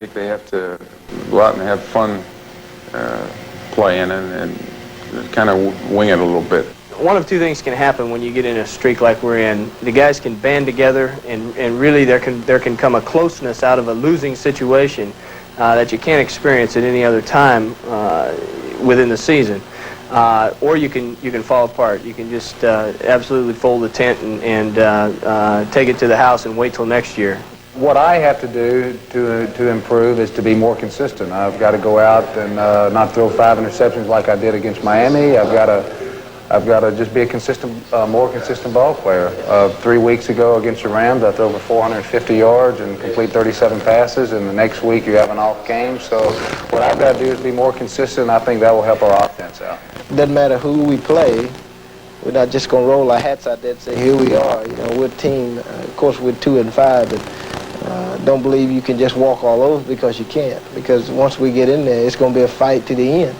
They have to go out and have fun playing and kind of wing it a little bit. One of two things can happen when you get in a streak like we're in. The guys can band together, and really there can come a closeness out of a losing situation that you can't experience at any other time within the season. Or you can fall apart. You can just absolutely fold the tent and take it to the house and wait till next year. What I have to do to improve is to be more consistent. I've got to go out and not throw 5 interceptions like I did against Miami. I've got to just be a more consistent ball player. 3 weeks ago against the Rams, I threw over 450 yards and complete 37 passes, and the next week you have an off game. So what I've got to do is be more consistent, and I think that will help our offense out. Doesn't matter who we play. We're not just going to roll our hats out there and say, here we are. You know, we're a team. Of course, we're 2-5, but don't believe you can just walk all over because you can't. Because once we get in there, it's going to be a fight to the end.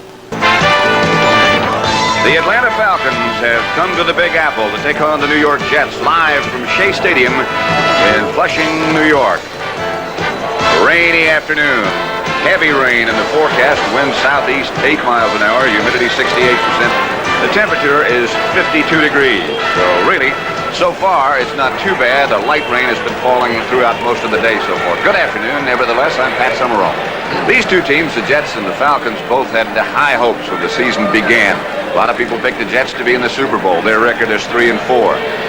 The Atlanta Falcons have come to the Big Apple to take on the New York Jets live from Shea Stadium in Flushing, New York. Rainy afternoon. Heavy rain in the forecast. Wind southeast 8 miles an hour. Humidity 68%. The temperature is 52 degrees. So really, so far, it's not too bad. The light rain has been falling throughout most of the day so far. Good afternoon. Nevertheless, I'm Pat Summerall. These two teams, the Jets and the Falcons, both had high hopes when the season began. A lot of people picked the Jets to be in the Super Bowl. Their record is 3-4.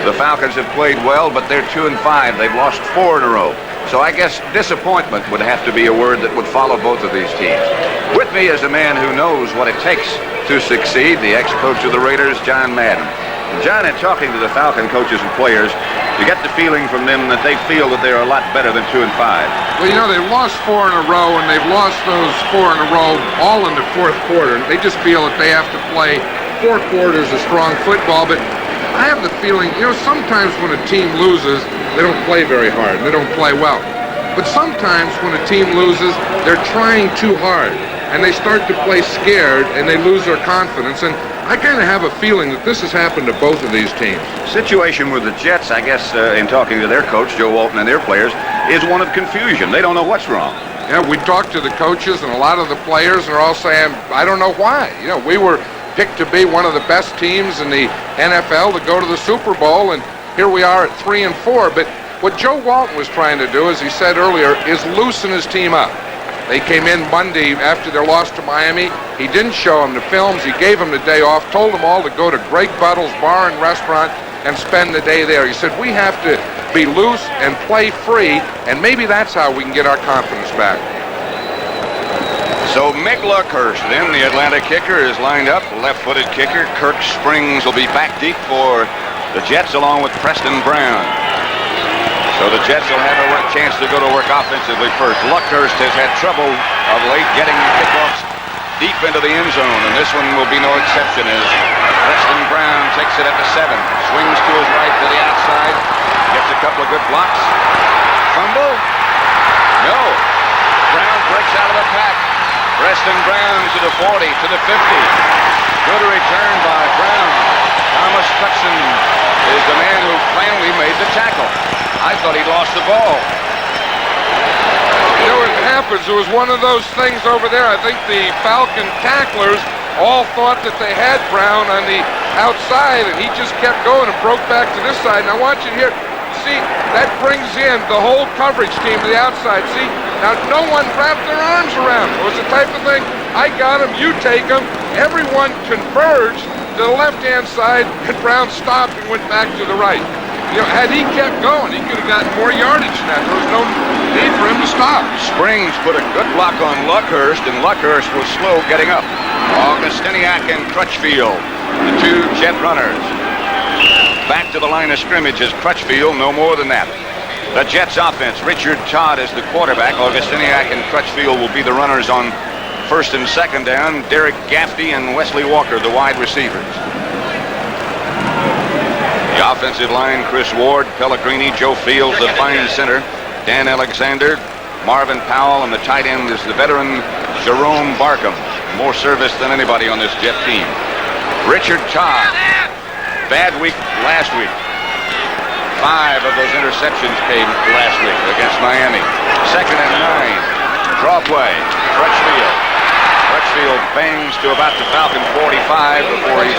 The Falcons have played well, but they're 2-5. They've lost 4 in a row. So I guess disappointment would have to be a word that would follow both of these teams. With me is a man who knows what it takes to succeed, the ex-coach of the Raiders, John Madden. John, in talking to the Falcon coaches and players, you get the feeling from them that they feel that they're a lot better than 2-5. Well, you know, they've lost 4 in a row, and they've lost those 4 in a row all in the fourth quarter. They just feel that they have to play 4 quarters of strong football. But I have the feeling, you know, sometimes when a team loses, they don't play very hard. They don't play well. But sometimes when a team loses, they're trying too hard, and they start to play scared, and they lose their confidence. And I kind of have a feeling that this has happened to both of these teams. Situation with the Jets, I guess, in talking to their coach, Joe Walton, and their players, is one of confusion. They don't know what's wrong. Yeah, we talked to the coaches, and a lot of the players are all saying, I don't know why. You know, we were picked to be one of the best teams in the NFL to go to the Super Bowl, and here we are at 3-4. But what Joe Walton was trying to do, as he said earlier, is loosen his team up. They came in Monday after their loss to Miami. He didn't show them the films. He gave them the day off, told them all to go to Greg Buttle's bar and restaurant and spend the day there. He said, we have to be loose and play free, and maybe that's how we can get our confidence back. So Mick Luckhurst, then the Atlanta kicker, is lined up. Left-footed kicker. Kirk Springs will be back deep for the Jets along with Preston Brown. So the Jets will have a chance to go to work offensively first. Luckhurst has had trouble of late getting kickoffs deep into the end zone, and this one will be no exception as Preston Brown takes it at the 7. Swings to his right to the outside. Gets a couple of good blocks. Fumble? No. Brown breaks out of the pack. Preston Brown to the 40, to the 50. Good return by Brown. Thomas Hudson is the man who finally made the tackle. I thought he'd lost the ball. You know what happens? It was one of those things over there. I think the Falcon tacklers all thought that they had Brown on the outside, and he just kept going and broke back to this side. And I want you to hear, see, that brings in the whole coverage team to the outside. See, now no one wrapped their arms around it. It was the type of thing, I got him, you take him. Everyone converged to the left-hand side, and Brown stopped and went back to the right. You know, had he kept going, he could have gotten more yardage than that. There was no need for him to stop. Springs put a good block on Luckhurst, and Luckhurst was slow getting up. Augustiniak and Crutchfield, the 2 Jet runners. Back to the line of scrimmage is Crutchfield, no more than that. The Jets offense, Richard Todd is the quarterback. Augustiniak and Crutchfield will be the runners on first and second down. Derek Gaffney and Wesley Walker, the wide receivers. The offensive line, Chris Ward, Pellegrini, Joe Fields, the fine center, Dan Alexander, Marvin Powell, and the tight end is the veteran Jerome Barkham. More service than anybody on this Jet team. Richard Todd, bad week last week. 5 of those interceptions came last week against Miami. 2nd and 9. Draw play. Crutchfield. Crutchfield bangs to about the Falcon 45 before he's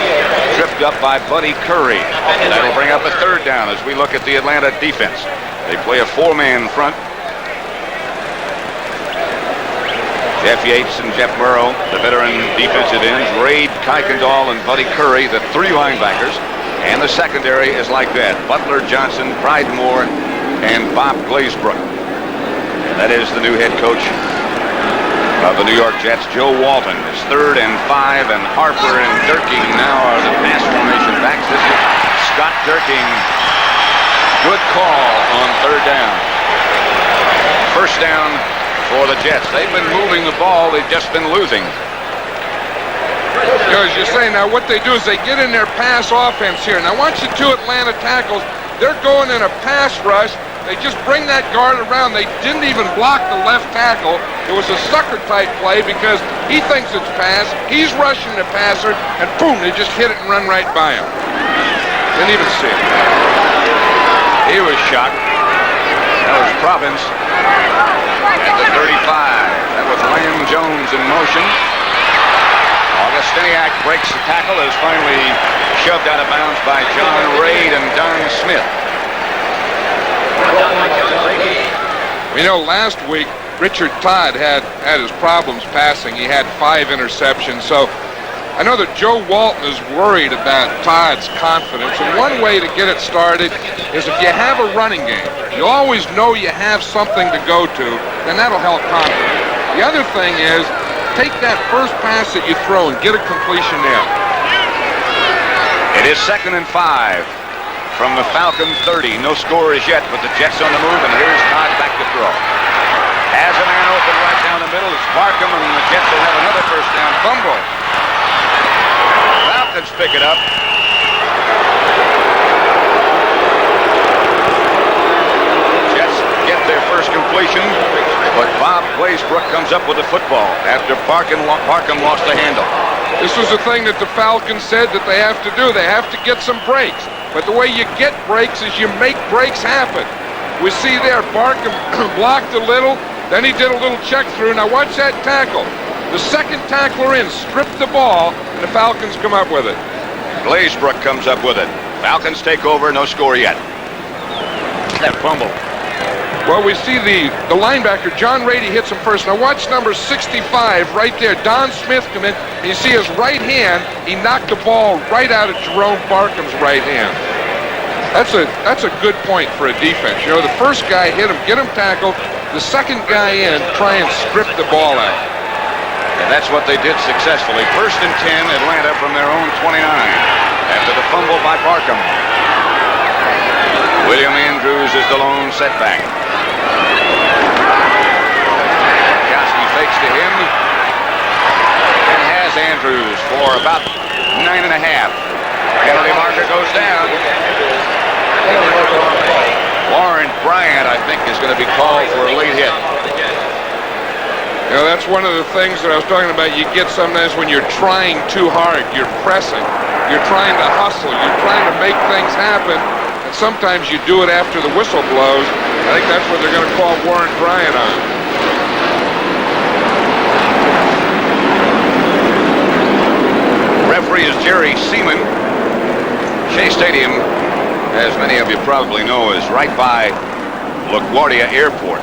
tripped up by Buddy Curry. And that'll bring up a third down as we look at the Atlanta defense. They play a four-man front. Jeff Yates and Jeff Murrow, the veteran defensive ends. Raid Kuykendall and Buddy Curry, the three linebackers. And the secondary is like that. Butler, Johnson, Pridemore, and Bob Glazebrook. And that is the new head coach of the New York Jets, Joe Walton. It's 3rd and 5, and Harper and Durking now are the pass formation backs. This is Scott Durking. Good call on 3rd down. First down for the Jets. They've been moving the ball. They've just been losing. You know, as you're saying, now what they do is they get in their pass offense here. Now watch the two Atlanta tackles. They're going in a pass rush. They just bring that guard around. They didn't even block the left tackle. It was a sucker-type play because he thinks it's pass. He's rushing the passer, and boom, they just hit it and run right by him. Didn't even see it. He was shocked. That was Province at the 35. That was Lamb Jones in motion. Augustiniak breaks the tackle, is finally shoved out of bounds by John Raid and Don Smith. We know last week Richard Todd had his problems passing. He had 5 interceptions. So I know that Joe Walton is worried about Todd's confidence. And one way to get it started is if you have a running game, you always know you have something to go to, then that'll help confidence. The other thing is, take that first pass that you throw and get a completion there. It is 2nd and 5 from the Falcon 30. No score as yet, but the Jets on the move, and here's Todd back to throw. Has a man open right down the middle. It's Barkham, and the Jets will have another first down fumble. Falcons pick it up. Jets get their first completion, but Bob Glazebrook comes up with the football after Barkham lost the handle. This was the thing that the Falcons said that they have to do. They have to get some breaks. But the way you get breaks is you make breaks happen. We see there Barkham blocked a little, then he did a little check through. Now watch that tackle. The second tackler in stripped the ball, and the Falcons come up with it. Glazebrook comes up with it. Falcons take over, no score yet. That fumble. Well, we see the linebacker, John Rady, hits him first. Now watch number 65 right there. Don Smith come in. And you see his right hand. He knocked the ball right out of Jerome Barkham's right hand. That's a good point for a defense. You know, the first guy hit him, get him tackled. The second guy in, try and strip the ball out. And that's what they did successfully. 1st and 10, Atlanta from their own 29 after the fumble by Barkham. William Andrews is the lone setback. Kowski fakes to him and has Andrews for about 9.5. Penalty marker goes down. Warren Bryant, I think, is going to be called for a late hit. You know, that's one of the things that I was talking about. You get sometimes when you're trying too hard, you're pressing, you're trying to hustle, you're trying to make things happen, and sometimes you do it after the whistle blows. I think that's what they're going to call Warren Bryant on. Referee is Jerry Seaman. Shea Stadium, as many of you probably know, is right by LaGuardia Airport.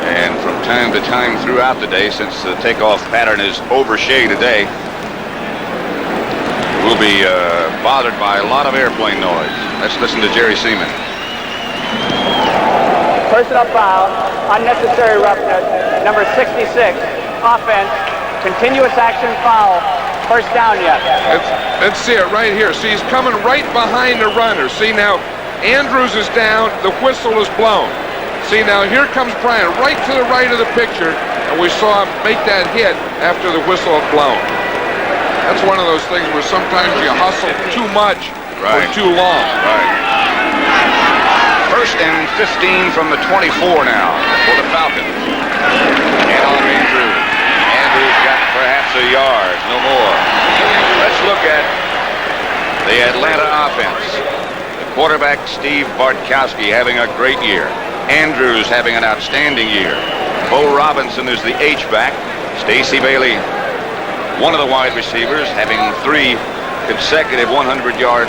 And from time to time throughout the day, since the takeoff pattern is over Shea today, we'll be bothered by a lot of airplane noise. Let's listen to Jerry Seaman. Personal foul, unnecessary roughness, number 66, offense, continuous action foul, first down yet. Let's see it right here. See, he's coming right behind the runner. See, now Andrews is down, the whistle is blown. See, now here comes Bryant right to the right of the picture, and we saw him make that hit after the whistle had blown. That's one of those things where sometimes you hustle too much for too long. Right. 1st and 15 from the 24 now for the Falcons. And on Andrews. Andrews got perhaps a yard, no more. Let's look at the Atlanta offense. The quarterback, Steve Bartkowski, having a great year. Andrews having an outstanding year. Bo Robinson is the H-back. Stacy Bailey, one of the wide receivers, having 3 consecutive 100-yard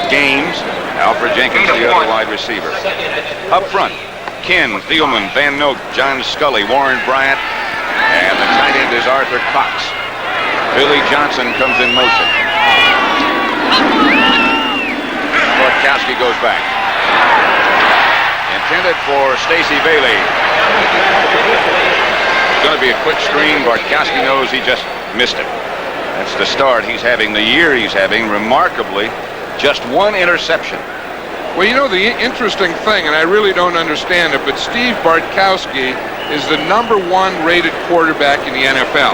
games. Alfred Jenkins, the other wide receiver. Up front, Ken, Thielman, Van Noak, John Scully, Warren Bryant, and the tight end is Arthur Cox. Billy Johnson comes in motion. Bartkowski goes back. Intended for Stacy Bailey. It's going to be a quick screen. Bartkowski knows he just missed it. That's the start he's having, the year he's having, remarkably, just 1 interception. Well, you know, the interesting thing, and I really don't understand it, but Steve Bartkowski is the #1 rated quarterback in the NFL,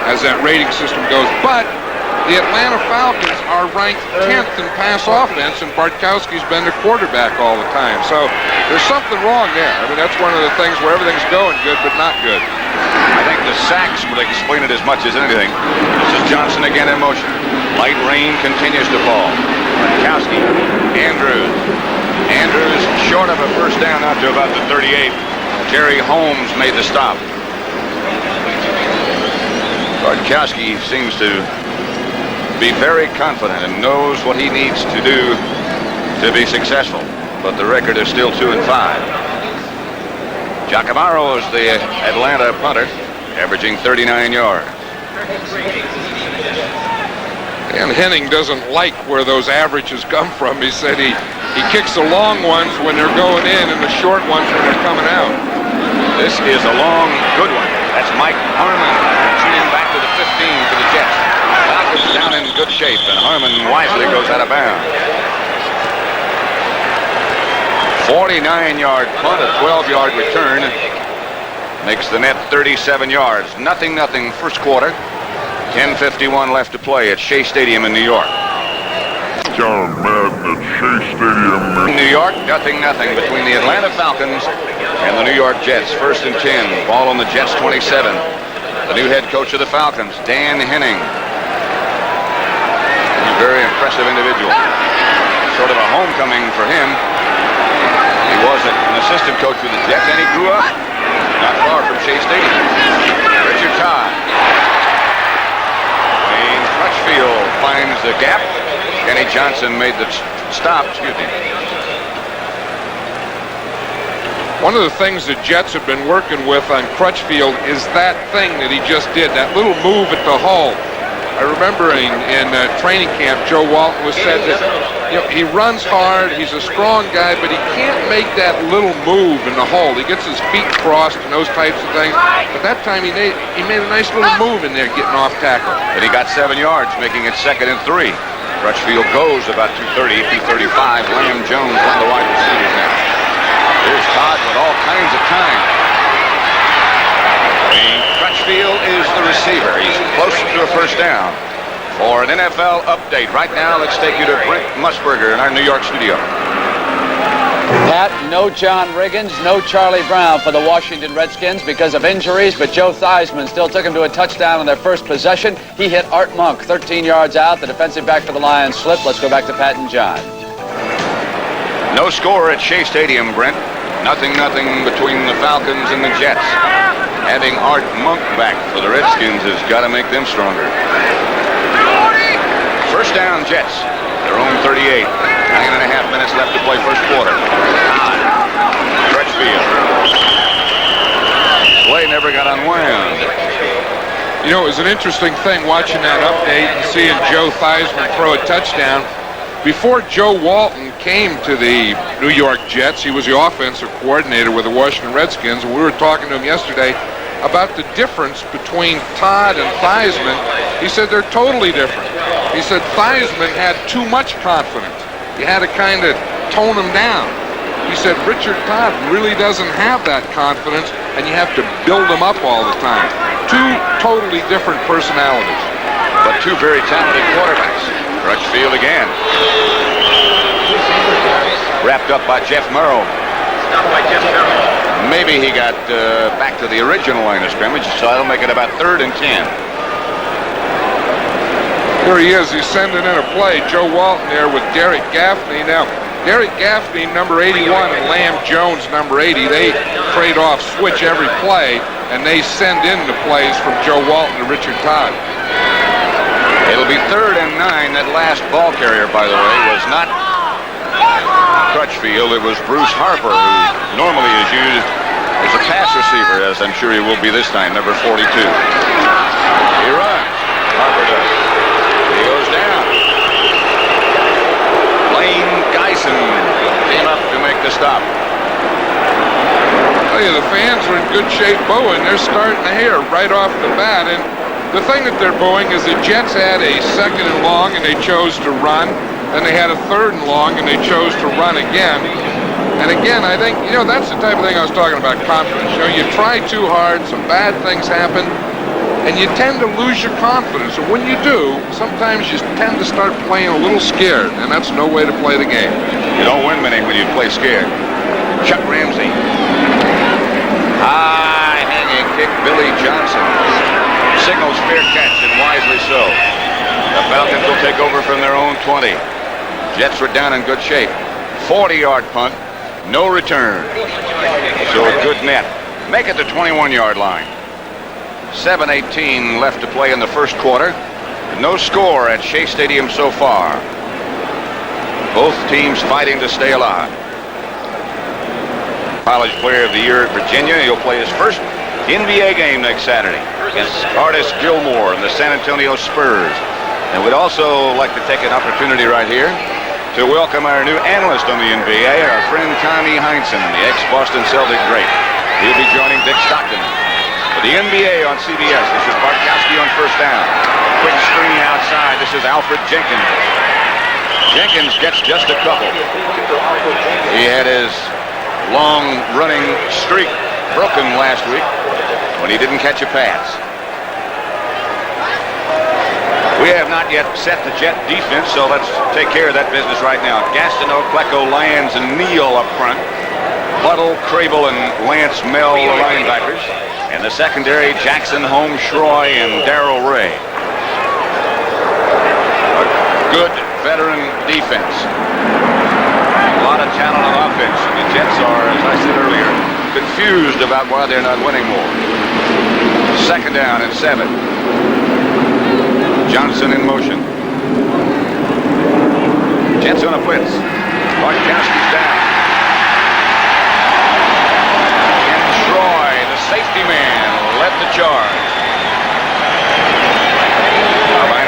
as that rating system goes. But the Atlanta Falcons are ranked 10th in pass offense, and Bartkowski's been the quarterback all the time. So there's something wrong there. I mean, that's one of the things where everything's going good, but not good. I think the sacks would explain it as much as anything. This is Johnson again in motion. Light rain continues to fall. Bartkowski, Andrews. Andrews short of a first down out to about the 38. Terry Holmes made the stop. Bartkowski seems to be very confident and knows what he needs to do to be successful. But the record is still 2-5. Giacomaro is the Atlanta punter, averaging 39 yards. And Henning doesn't like where those averages come from. He said he kicks the long ones when they're going in and the short ones when they're coming out. This is a long, good one. That's Mike Harmon shooting back to the 15 for the Jets. Falcons down in good shape, and Harmon wisely goes out of bounds. 49-yard punt, a 12-yard return. Makes the net 37 yards. 0-0 first quarter. 10:51 left to play at Shea Stadium in New York. John Madden at Shea Stadium. New York, 0-0 between the Atlanta Falcons and the New York Jets. 1st and 10. Ball on the Jets 27. The new head coach of the Falcons, Dan Henning. A very impressive individual. Sort of a homecoming for him. He was an assistant coach with the Jets, and he grew up not far from Shea Stadium. Richard Todd. Wayne Crutchfield finds the gap. Kenny Johnson made the stop. One of the things the Jets have been working with on Crutchfield is that thing that he just did, that little move at the hull. I remember in training camp, Joe Walton was said that he runs hard, he's a strong guy, but he can't make that little move in the hole. He gets his feet crossed and those types of things. But that time he made a nice little move in there getting off tackle. And he got 7 yards, making it 2nd and 3. Crutchfield goes about 230, 235. Lamb Jones on the wide receivers now. Here's Todd with all kinds of time. Wayne Crutchfield is the receiver. He's close to a first down. For an NFL update right now, let's take you to Brent Musburger in our New York studio. Pat, no John Riggins, no Charlie Brown for the Washington Redskins because of injuries, but Joe Theismann still took him to a touchdown on their first possession. He hit Art Monk 13 yards out. The defensive back for the Lions slipped. Let's go back to Pat and John. No score at Shea Stadium, Brent. 0-0 between the Falcons and the Jets. Having Art Monk back for the Redskins has got to make them stronger. First down, Jets. Their own 38. 9.5 minutes left to play first quarter. Crutchfield. Play never got unwound. You know, it was an interesting thing watching that update and seeing Joe Theismann throw a touchdown. Before Joe Walton came to the New York Jets, he was the offensive coordinator with the Washington Redskins, and we were talking to him yesterday about the difference between Todd and Theismann. He said they're totally different. He said Theismann had too much confidence. You had to kind of tone him down. He said Richard Todd really doesn't have that confidence, and you have to build him up all the time. Two totally different personalities. But two very talented quarterbacks. Crutchfield again. Wrapped up by Jeff Murrow. Maybe he got back to the original line of scrimmage, so that'll make it about 3rd and 10. Here he is. He's sending in a play. Joe Walton there with Derek Gaffney. Now, Gary Gaffney, number 81, and Lamb Jones, number 80, they trade off, switch every play, and they send in the plays from Joe Walton to Richard Todd. It'll be 3rd and 9. That last ball carrier, by the way, was not Crutchfield. It was Bruce Harper, who normally is used as a pass receiver, as I'm sure he will be this time, number 42. He runs. Harper does. He goes down. Lane Geisen came up to make the stop. Tell you, the fans are in good shape booing. They're starting to hear right off the bat. And the thing that they're booing is the Jets had a 2nd and long, and they chose to run. Then they had a 3rd and long, and they chose to run again. And again, I think, that's the type of thing I was talking about, confidence. You try too hard, some bad things happen, and you tend to lose your confidence. And when you do, sometimes you tend to start playing a little scared, and that's no way to play the game. You don't win many when you play scared. Chuck Ramsey. High hanging kick, Billy Johnson. Signals fair catch, and wisely so. The Falcons will take over from their own 20. Jets were down in good shape. 40-yard punt, no return. So a good net. Make it the 21-yard line. 7:18 left to play in the first quarter. No score at Shea Stadium so far. Both teams fighting to stay alive. College Player of the Year at Virginia. He'll play his first NBA game next Saturday against Artis Gilmore and the San Antonio Spurs. And we'd also like to take an opportunity right here to welcome our new analyst on the NBA, our friend Tommy Heinsohn, the ex-Boston Celtic great. He'll be joining Dick Stockton. For the NBA on CBS, this is Bartkowski on first down. Quick screen outside. This is Alfred Jenkins. Jenkins gets just a couple. He had his long-running streak broken last week when he didn't catch a pass. We have not yet set the Jet defense, so let's take care of that business right now. Gastineau, Klecko, Lyons, and Neal up front. Buttle, Crable, and Lance Mell, the linebackers. And the secondary, Jackson, Holmes, Schroy, and Darrell Ray. A good veteran defense. A lot of talent on offense. The Jets are, as I said earlier, confused about why they're not winning more. 2nd down and 7. Johnson in motion. Jets on a blitz. Bartkowski's down. And Troy, the safety man, led the charge.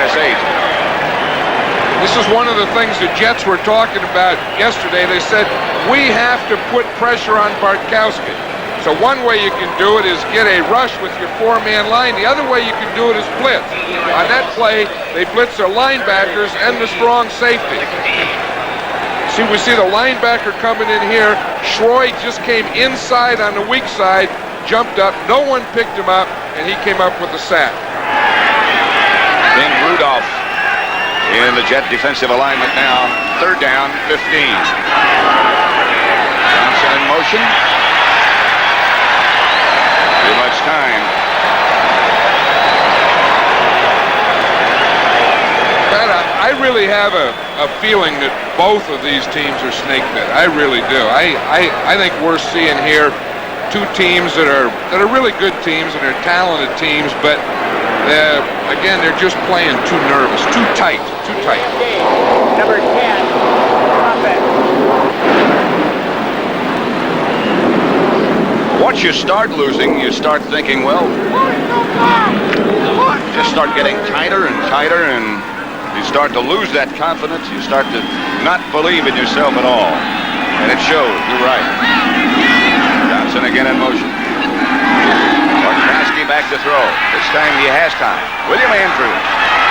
-8. This is one of the things the Jets were talking about yesterday. They said, we have to put pressure on Bartkowski. So one way you can do it is get a rush with your 4-man line. The other way you can do it is blitz. On that play, they blitz their linebackers and the strong safety. See, we see the linebacker coming in here. Schroy just came inside on the weak side, jumped up. No one picked him up, and he came up with the sack. Then Rudolph in the Jet defensive alignment now. 3rd down, 15. Johnson in motion. Too much time. Pat, I really have a feeling that both of these teams are snake bit. I really do. I think we're seeing here two teams that are really good teams and are talented teams, but again, they're just playing too nervous, too tight. Number 10, offense. Once you start losing, you start thinking, well, just start getting tighter and tighter, and you start to lose that confidence. You start to not believe in yourself at all. And it shows. You're right. Johnson again in motion. Bartkowski back to throw. This time he has time. William Andrews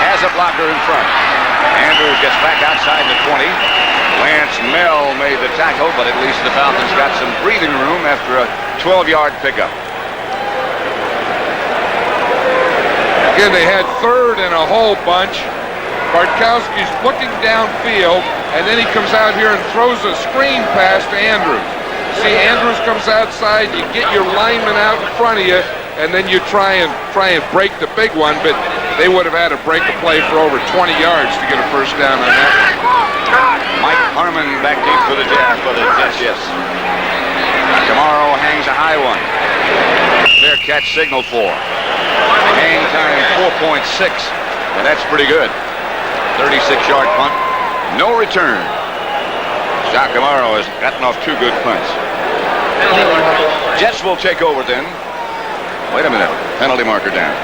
has a blocker in front. Andrews gets back outside the 20. Lance Mell made the tackle, but at least the Falcons got some breathing room after a 12-yard pickup. Again, they had 3rd and a whole bunch. Bartkowski's looking downfield, and then he comes out here and throws a screen pass to Andrews. See, Andrews comes outside, you get your lineman out in front of you, and then you try and break the big one, but they would have had to break a play for over 20 yards to get a first down on that one. Mike Harmon back deep for the Jets, yes. Tomorrow hangs a high one. Fair catch signal for. Hang time 4.6, and that's pretty good. 36-yard punt, no return. Jacques Amaro has gotten off 2 good punts. Jets will take over then. Wait a minute, penalty marker down.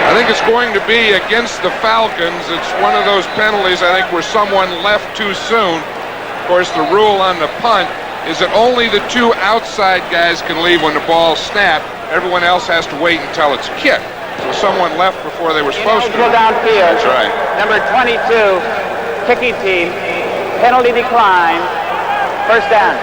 I think it's going to be against the Falcons. It's one of those penalties, I think, where someone left too soon. Of course, the rule on the punt is that only the 2 outside guys can leave when the ball's snapped. Everyone else has to wait until it's kicked. So someone left before they were supposed to. Go downfield. That's right. Number 22, kicking team, penalty decline, first down.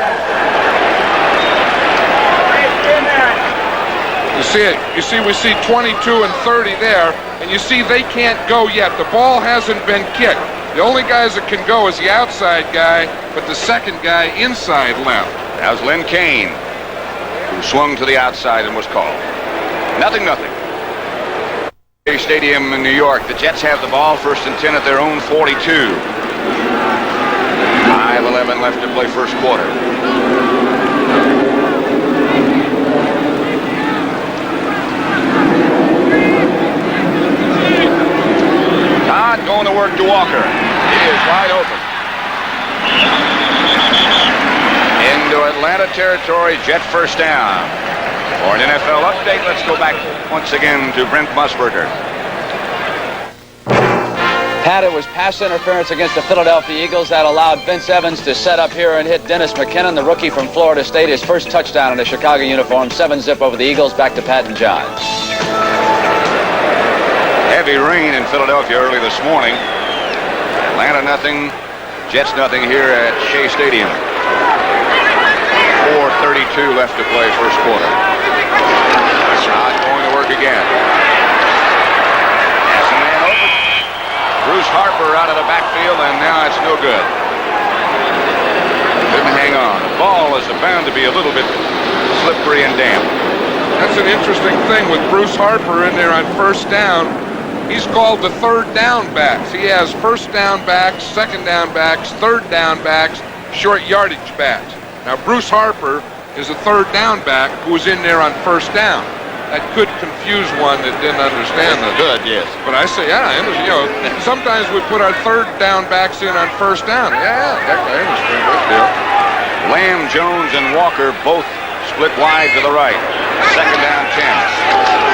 You see it. You see, we see 22 and 30 there, and you see they can't go yet. The ball hasn't been kicked. The only guys that can go is the outside guy, but the second guy inside left. That was Len Kane, who swung to the outside and was called. 0-0. Stadium in New York. The Jets have the ball, 1st and 10 at their own 42. 5:11 left to play first quarter. Todd going to work to Walker. He is wide open. Into Atlanta territory, Jet first down. For an NFL update, let's go back once again to Brent Musburger. Pat, it was pass interference against the Philadelphia Eagles that allowed Vince Evans to set up here and hit Dennis McKinnon, the rookie from Florida State, his first touchdown in a Chicago uniform. 7-zip over the Eagles. Back to Pat and John. Heavy rain in Philadelphia early this morning. Atlanta nothing, Jets nothing here at Shea Stadium. 4:32 left to play first quarter. Not going to work again. Has a man open. Bruce Harper out of the backfield, and now it's no good. Couldn't hang on. The ball is bound to be a little bit slippery and damp. That's an interesting thing with Bruce Harper in there on first down. He's called the third down backs. He has first down backs, second down backs, third down backs, short yardage backs. Now, Bruce Harper is a third down back who was in there on first down. That could confuse one that didn't understand that. Good, yes. But I say, yeah, you know, sometimes we put our third down backs in on first down. Yeah, I understand that deal. Lamb, Jones, and Walker both split wide to the right. Second down chance.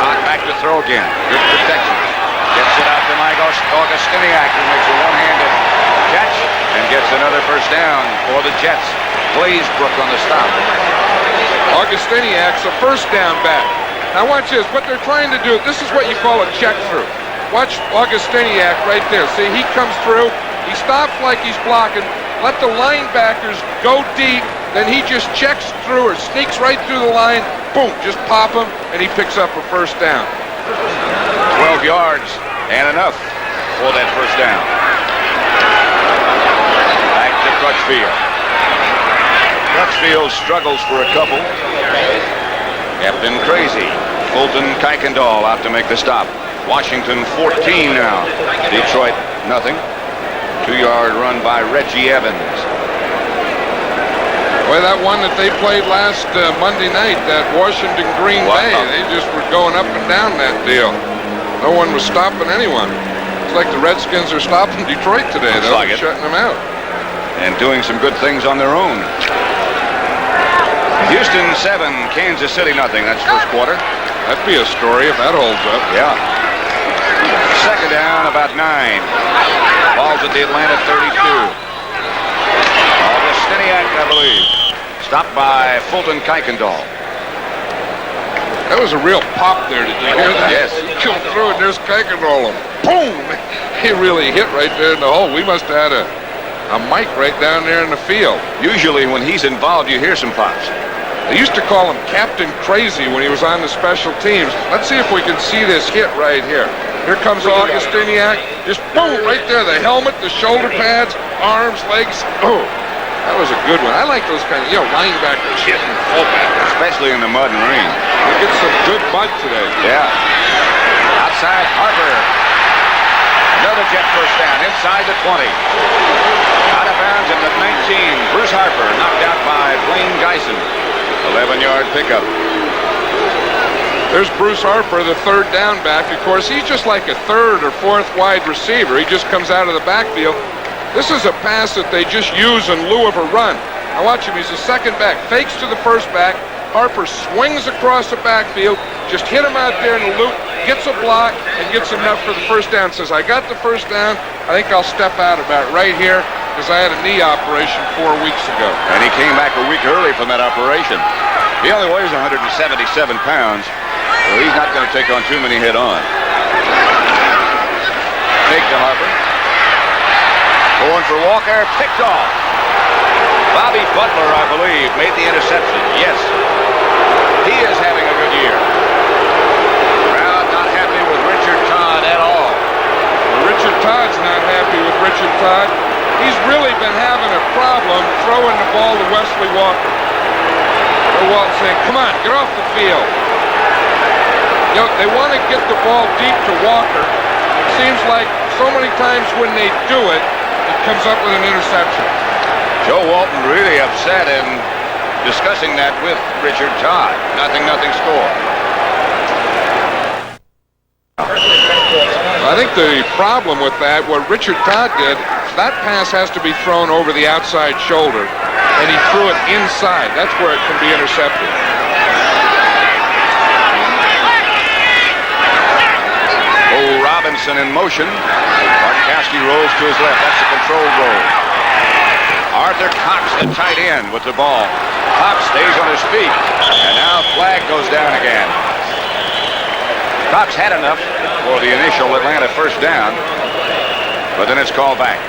Hot back to throw again. Good protection. Gets it out to Mike Augustiniak, who makes a one-handed catch and gets another first down for the Jets. Blaisbrook on the stop. Augustiniak's a first down back. Now watch this. What they're trying to do, this is what you call a check through. Watch Augustiniak right there. See, he comes through. He stops like he's blocking. Let the linebackers go deep. Then he just checks through or sneaks right through the line. Boom, just pop him, and he picks up a first down. 12 yards and enough for that first down. Back to Crutchfield. Crutchfield struggles for a couple. Captain Crazy. Fulton Kuykendall out to make the stop. Washington 14 now. Detroit nothing. 2-yard run by Reggie Evans. Well, that one that they played last Monday night, that Washington Green Bay, they just were going up and down that deal. No one was stopping anyone. It's like the Redskins are stopping Detroit today, though. Like shutting them out. And doing some good things on their own. Houston 7, Kansas City nothing. That's first quarter. That'd be a story if that holds up. Yeah. Second down, about 9. Ball's at the Atlanta 32. Augustiniak, I believe. Stopped by Fulton Kuykendall. That was a real pop there. Did you hear that? Yes. He killed through, and there's Kuykendall. Boom! He really hit right there in the hole. We must have had a mic right down there in the field. Usually when he's involved, you hear some pops. They used to call him Captain Crazy when he was on the special teams. Let's see if we can see this hit right here. Here comes Augustiniak. Just boom, right there. The helmet, the shoulder pads, arms, legs. Oh, That was a good one. I like those kind of, linebackers hitting fullbackers. Especially in the mud and rain. We get some good mud today. Yeah. Outside, Harper. Another Jet first down inside the 20. Out of bounds at the 19. Bruce Harper knocked out by Blaine Geisen. 11-yard pickup. There's Bruce Harper, the third down back. Of course, he's just like a third or fourth wide receiver. He just comes out of the backfield. This is a pass that they just use in lieu of a run. Now watch him. He's the second back. Fakes to the first back. Harper swings across the backfield. Just hit him out there in the loop. Gets a block and gets enough for the first down. Says, I got the first down. I think I'll step out about right here because I had a knee operation 4 weeks ago. And he came back a week early from that operation. He only weighs 177 pounds. So he's not going to take on too many head-on. Fake to Harper. Going for Walker, picked off. Bobby Butler, I believe, made the interception. Yes. He is having a good year. Crowd not happy with Richard Todd at all. Well, Richard Todd's not happy with Richard Todd. He's really been having a problem throwing the ball to Wesley Walker. Walton saying, come on, get off the field. They want to get the ball deep to Walker. It seems like so many times when they do it, it comes up with an interception. Joe Walton really upset and discussing that with Richard Todd. Nothing score. I think the problem with that, what Richard Todd did, that pass has to be thrown over the outside shoulder, and he threw it inside. That's where it can be intercepted. Oh, Robinson in motion. Bartkowski rolls to his left. That's a controlled roll. Arthur Cox, the tight end, with the ball. Cox stays on his feet, and now flag goes down again. Cox had enough for the initial Atlanta first down, but then it's called back.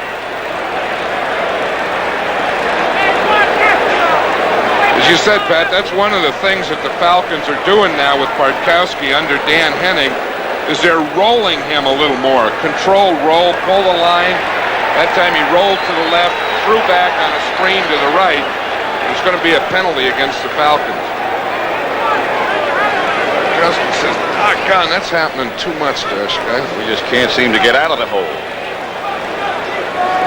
As you said, Pat, that's one of the things that the Falcons are doing now with Bartkowski under Dan Henning, is they're rolling him a little more. Controlled roll, pull the line. That time he rolled to the left, threw back on a screen to the right. There's going to be a penalty against the Falcons. Justin says, doggone, that's happening too much to us, guys. We just can't seem to get out of the hole.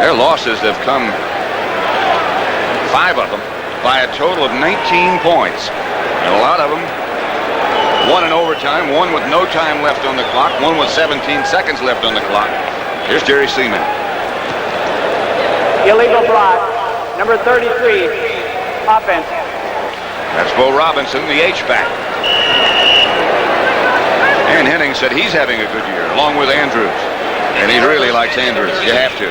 Their losses have come, 5 of them, by a total of 19 points. And a lot of them, one in overtime, one with no time left on the clock, one with 17 seconds left on the clock. Here's Jerry Seaman. Illegal block, number 33, offense. That's Bo Robinson, the H-back. And Henning said he's having a good year, along with Andrews. And he really likes Andrews. You have to.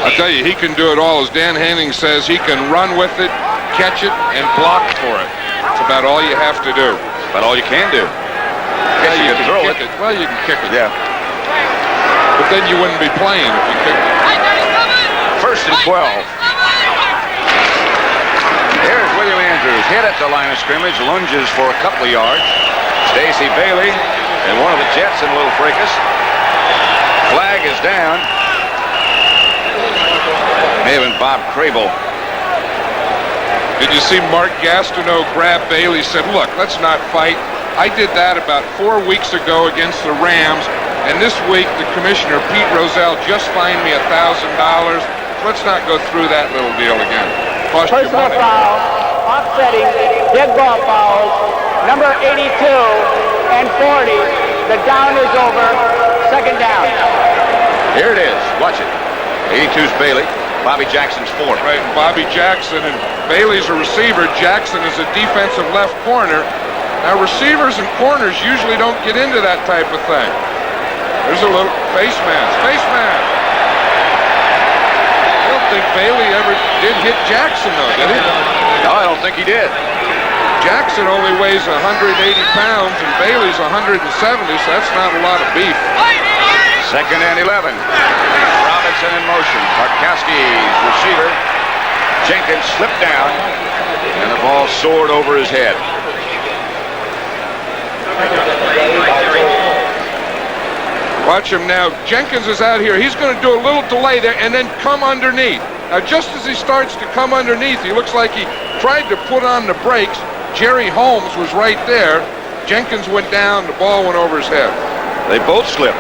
I'll tell you, he can do it all. As Dan Henning says, he can run with it, catch it, and block for it. It's about all you have to do. About all you can do. Well, you can throw it. Well, you can kick it. Yeah. But then you wouldn't be playing if you kicked it. First and 12. Here's William Andrews, hit at the line of scrimmage, lunges for a couple of yards. Stacy Bailey and one of the Jets in a little fracas. Flag is down. May have been Bob Crable. Did you see Mark Gastineau grab Bailey, said, look, let's not fight. I did that about 4 weeks ago against the Rams, and this week the commissioner, Pete Rozelle, just fined me $1,000. Let's not go through that little deal again. Cost you Personal money. foul, offsetting, dead ball fouls, number 82 and 40. The down is over, second down. Here it is. Watch it. 82's Bailey. Bobby Jackson's fourth. Right, Bobby Jackson, and Bailey's a receiver. Jackson is a defensive left corner. Now, receivers and corners usually don't get into that type of thing. There's a little face mask. Face mask. I don't think Bailey ever did hit Jackson, though, did he? No, I don't think he did. Jackson only weighs 180 pounds, and Bailey's 170, so that's not a lot of beef. Second and 11. Robinson in motion. Bartkowski's receiver. Jenkins slipped down, and the ball soared over his head. Watch him now. Jenkins is out here. He's going to do a little delay there and then come underneath. Now, just as he starts to come underneath, he looks like he tried to put on the brakes. Jerry Holmes was right there. Jenkins went down. The ball went over his head. They both slipped.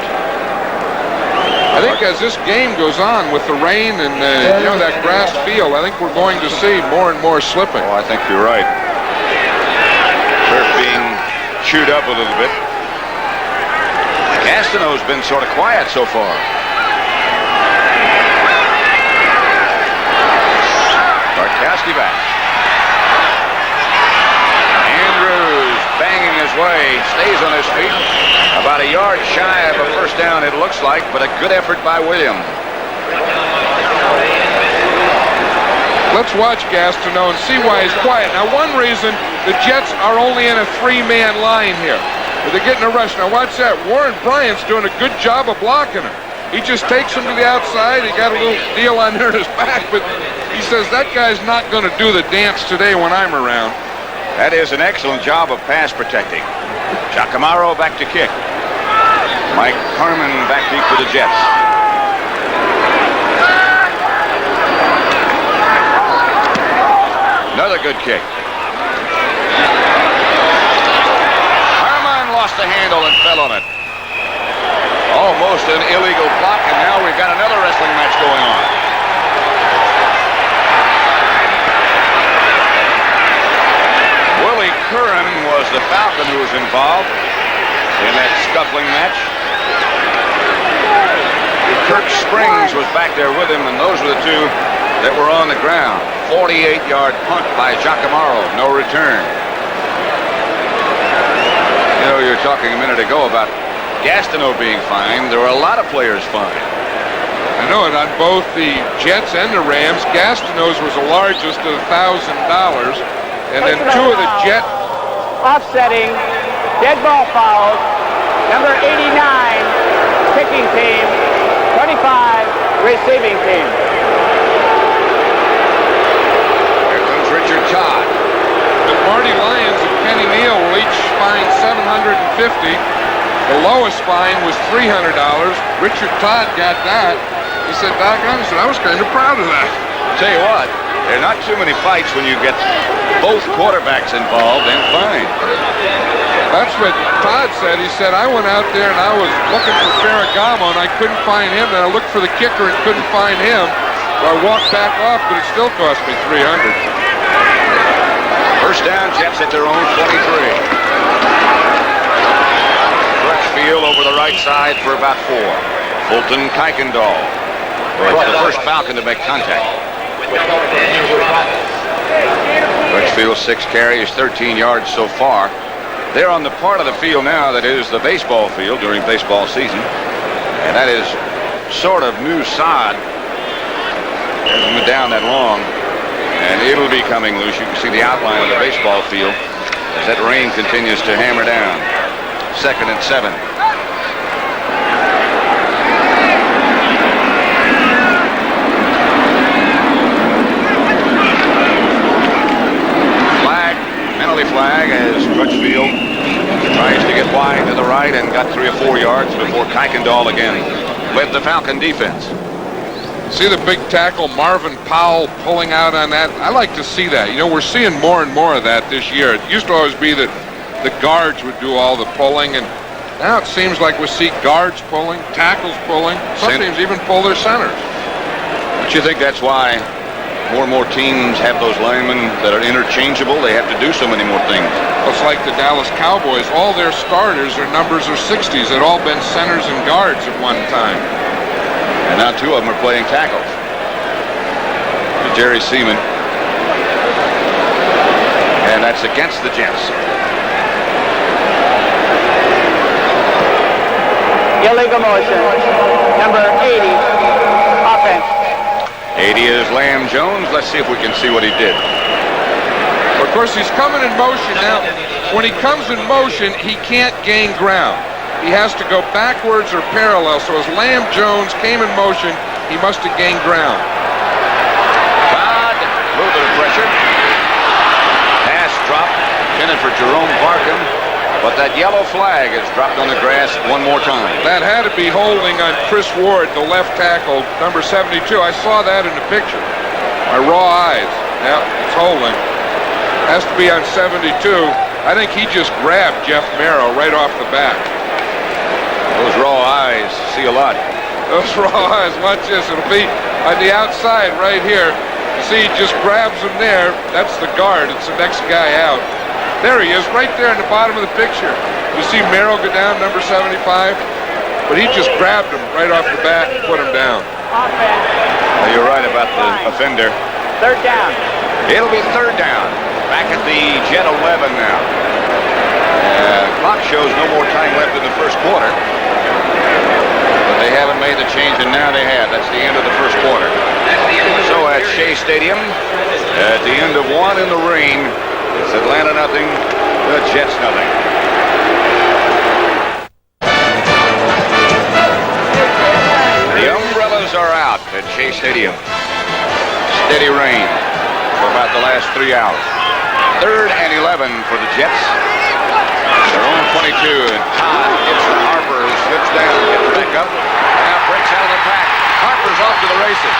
I think as this game goes on with the rain and, that grass field, I think we're going to see more and more slipping. Oh, I think you're right. Turf being chewed up a little bit. Gastineau's been sort of quiet so far. Bartkowski back. Andrews banging his way, stays on his feet. About a yard shy of a first down, it looks like, but a good effort by Williams. Let's watch Gastineau and see why he's quiet. Now, one reason the Jets are only in a three-man line here. They're getting a rush. Now, watch that. Warren Bryant's doing a good job of blocking him. He just takes him to the outside. He got a little deal on there in his back, but he says, that guy's not going to do the dance today when I'm around. That is an excellent job of pass protecting. Giacomo back to kick. Mike Harmon back deep for the Jets. Another good kick. Harmon lost the handle and fell on it. Almost an illegal block, and now we've got another wrestling match going on. Willie Curran was the Falcon who was involved in that scuffling match. Kirk Springs was back there with him, and those were the two that were on the ground. 48-yard punt by Giacomo, no return. You know, you were talking a minute ago about Gastineau being fined. There were a lot of players fined. I know it on both the Jets and the Rams. Gastineau's was the largest at $1,000, and then two of the Jet. Offsetting, dead ball fouls, number 89, kicking team, 25, receiving team. Here comes Richard Todd. The Marty Lyons and Kenny Neal were each fined $750. The lowest fine was $300. Richard Todd got that. He said, doggone, I was kind of proud of that. Tell you what, there are not too many fights when you get both quarterbacks involved and fined. That's what Todd said. He said, I went out there and I was looking for Ferragamo and I couldn't find him. And I looked for the kicker and couldn't find him. So I walked back off, but it still cost me $300. First down, Jets at their own 23. Field over the right side for about 4. Fulton Kuykendall. It's the first Falcon to make contact. Crutchfield 6 carries, 13 yards so far. They're on the part of the field now that is the baseball field during baseball season. And that is sort of new sod. Hasn't been down that long. And it'll be coming loose. You can see the outline of the baseball field as that rain continues to hammer down. 2nd and 7. Flag as Crutchfield tries to get wide to the right and got 3 or 4 yards before Kuykendall again led the Falcon defense. See the big tackle Marvin Powell pulling out on that? I like to see that. You know, we're seeing more and more of that this year. It used to always be that the guards would do all the pulling, and now it seems like we see guards pulling, tackles pulling, some teams even pull their centers. Don't you think that's why more and more teams have those linemen that are interchangeable? They have to do so many more things. It's like the Dallas Cowboys. All their starters, their numbers are 60s. They'd all been centers and guards at one time. And now 2 of them are playing tackles. Jerry Seaman. And that's against the Jets. Illegal motion, number 80, offense. 80 is Lamb Jones. Let's see if we can see what he did. Of course, he's coming in motion now. When he comes in motion, he can't gain ground. He has to go backwards or parallel. So as Lamb Jones came in motion, he must have gained ground. Todd, a little bit of pressure. Pass drop, intended for Jerome Barkin. But that yellow flag is dropped on the grass one more time. That had to be holding on Chris Ward, the left tackle, number 72. I saw that in the picture. My raw eyes. Yeah, it's holding. Has to be on 72. I think he just grabbed Jeff Merrill right off the bat. Those raw eyes see a lot. Those raw eyes, watch this. It'll be on the outside right here. You see, he just grabs him there. That's the guard. It's the next guy out. There he is, right there in the bottom of the picture. You see Merrill go down, number 75? But he just grabbed him right off the bat and put him down. Well, you're right about the offender. Third down. It'll be third down. Back at the Jet 11 now. Clock shows no more time left in the first quarter. But they haven't made the change, and now they have. That's the end of the first quarter. So at Shea Stadium, at the end of one in the rain, it's Atlanta nothing, the Jets nothing. The umbrellas are out at Shea Stadium. Steady rain for about the last 3 hours. 3rd and 11 for the Jets. Their own 22, and Todd gets to Harper, who slips down, gets back up, now breaks out of the pack. Harper's off to the races.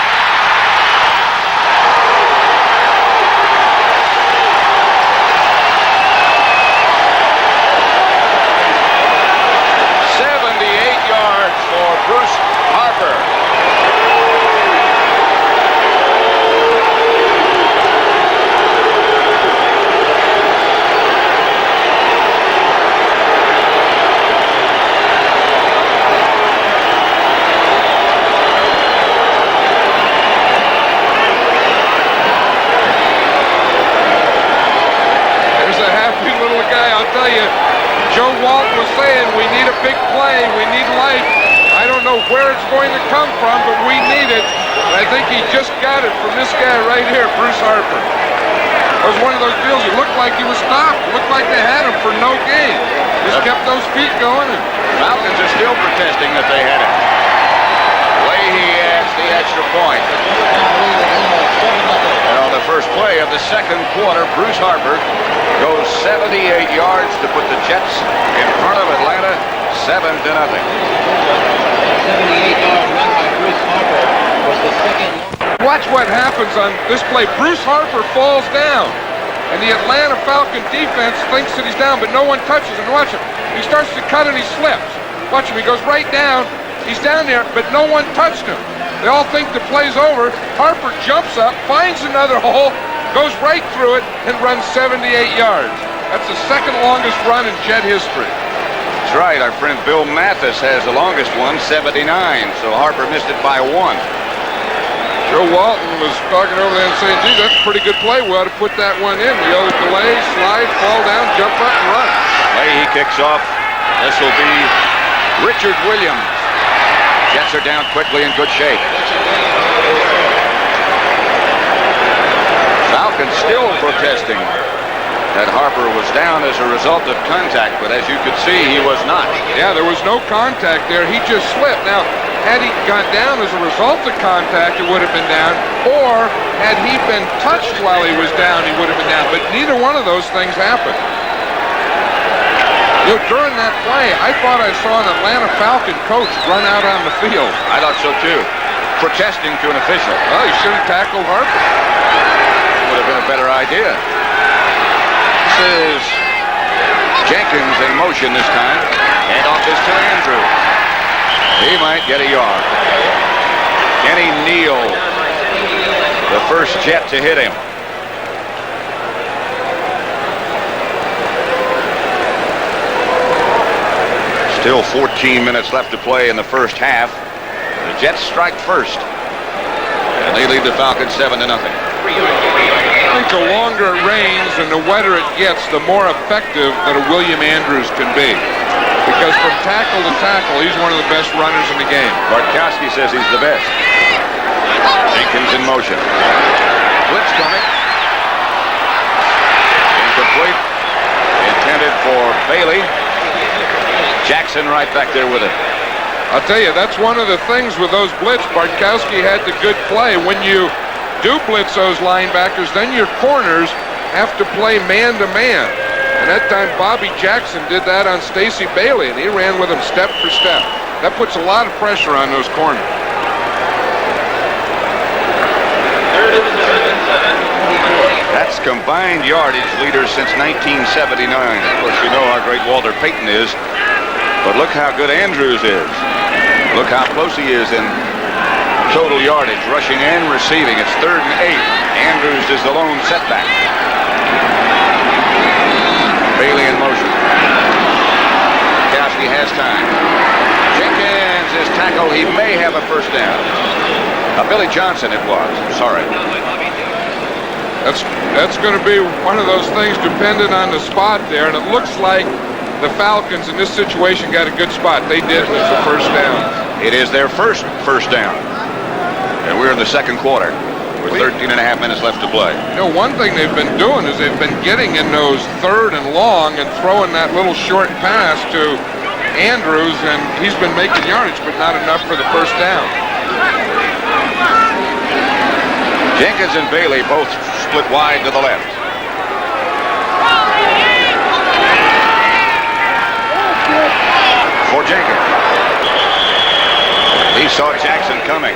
For Bruce Harper. There's a happy little guy, I'll tell you. Joe Walton was saying we need a big play, we need life. I don't know where it's going to come from, but we need it. And I think he just got it from this guy right here, Bruce Harper. It was one of those deals. It looked like he was stopped. It looked like they had him for no gain. Just kept those feet going. And Falcons are still protesting that they had him. Leahy has the extra point. And on the first play of the second quarter, Bruce Harper goes 78 yards to put the Jets in front of Atlanta 7-0. 78-yard run by Bruce Harper was the second. watch what happens on this play. Bruce Harper falls down, and the Atlanta Falcon defense thinks that he's down, but no one touches him. Watch him. He starts to cut and he slips. Watch him. He goes right down. He's down there, but no one touched him. They all think the play's over. Harper jumps up, finds another hole, goes right through it, and runs 78 yards. That's the second longest run in Jet history. That's right. Our friend Bill Mathis has the longest one, 79. So Harper missed it by 1. Joe Walton was talking over there and saying, gee, that's a pretty good play. We ought to put that one in. We ought to delay, slide, fall down, jump up, and run. Leahy kicks off. This will be Richard Williams. Jets are down quickly in good shape. Falcons still protesting that Harper was down as a result of contact, but as you could see, he was not. Yeah, there was no contact there. He just slipped. Now, had he gone down as a result of contact, it would have been down. Or had he been touched while he was down, he would have been down. But neither one of those things happened. You know, during that play, I thought I saw an Atlanta Falcon coach run out on the field. I thought so too. Protesting to an official. Well, he should have tackled Harper. Would have been a better idea. This is Jenkins in motion this time. Handoff is to Andrew. He might get a yard. Kenny Neal, the first Jet to hit him. Still 14 minutes left to play in the first half. The Jets strike first. And they lead the Falcons 7-0. I think the longer it rains and the wetter it gets, the more effective that a William Andrews can be. Because from tackle to tackle, he's one of the best runners in the game. Bartkowski says he's the best. Jenkins in motion. Blitz coming. Incomplete. Intended for Bailey. Jackson right back there with it. I'll tell you, that's one of the things with those blitz. Bartkowski had the good play. When you do blitz those linebackers, then your corners have to play man-to-man. And that time Bobby Jackson did that on Stacy Bailey, and he ran with him step for step. That puts a lot of pressure on those corners. That's combined yardage leader since 1979. Of course, you know how great Walter Payton is, but look how good Andrews is. Look how close he is in total yardage, rushing and receiving. It's 3rd and 8. Andrews is the lone setback. Bailey in motion. Kowski has time. Jenkins is tackled. He may have a first down. Billy Johnson it was. Sorry. That's going to be one of those things dependent on the spot there, and it looks like the Falcons in this situation got a good spot. They did. It's the first down. It is their first down. And we're in the second quarter with 13 and a half minutes left to play. You know, one thing they've been doing is they've been getting in those 3rd and long and throwing that little short pass to Andrews, and he's been making yardage, but not enough for the first down. Jenkins and Bailey both split wide to the left. For Jenkins. He saw Jackson coming.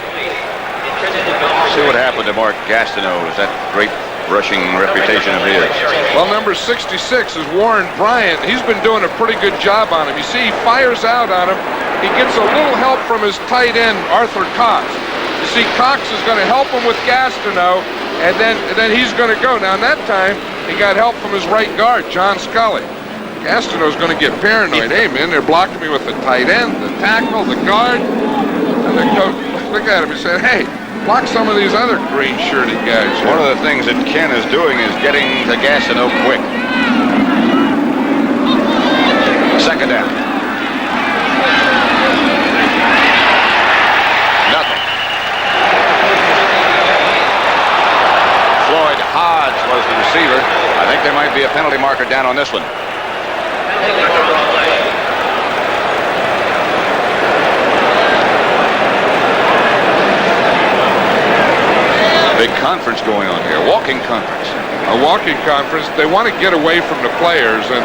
See what happened to Mark Gastineau. Is that great rushing reputation of his? Well, number 66 is Warren Bryant. He's been doing a pretty good job on him. You see, he fires out on him. He gets a little help from his tight end, Arthur Cox. You see, Cox is going to help him with Gastineau, and then he's going to go. Now, in that time, he got help from his right guard, John Scully. Gastineau's going to get paranoid. Hey, man, they're blocking me with the tight end, the tackle, the guard. And the coach looked at him and said, hey, block some of these other green-shirted guys. One of the things that Ken is doing is getting to Gastineau quick. Second down. Nothing. Floyd Hodge was the receiver. I think there might be a penalty marker down on this one. Big conference going on here, walking conference. A walking conference. They want to get away from the players, and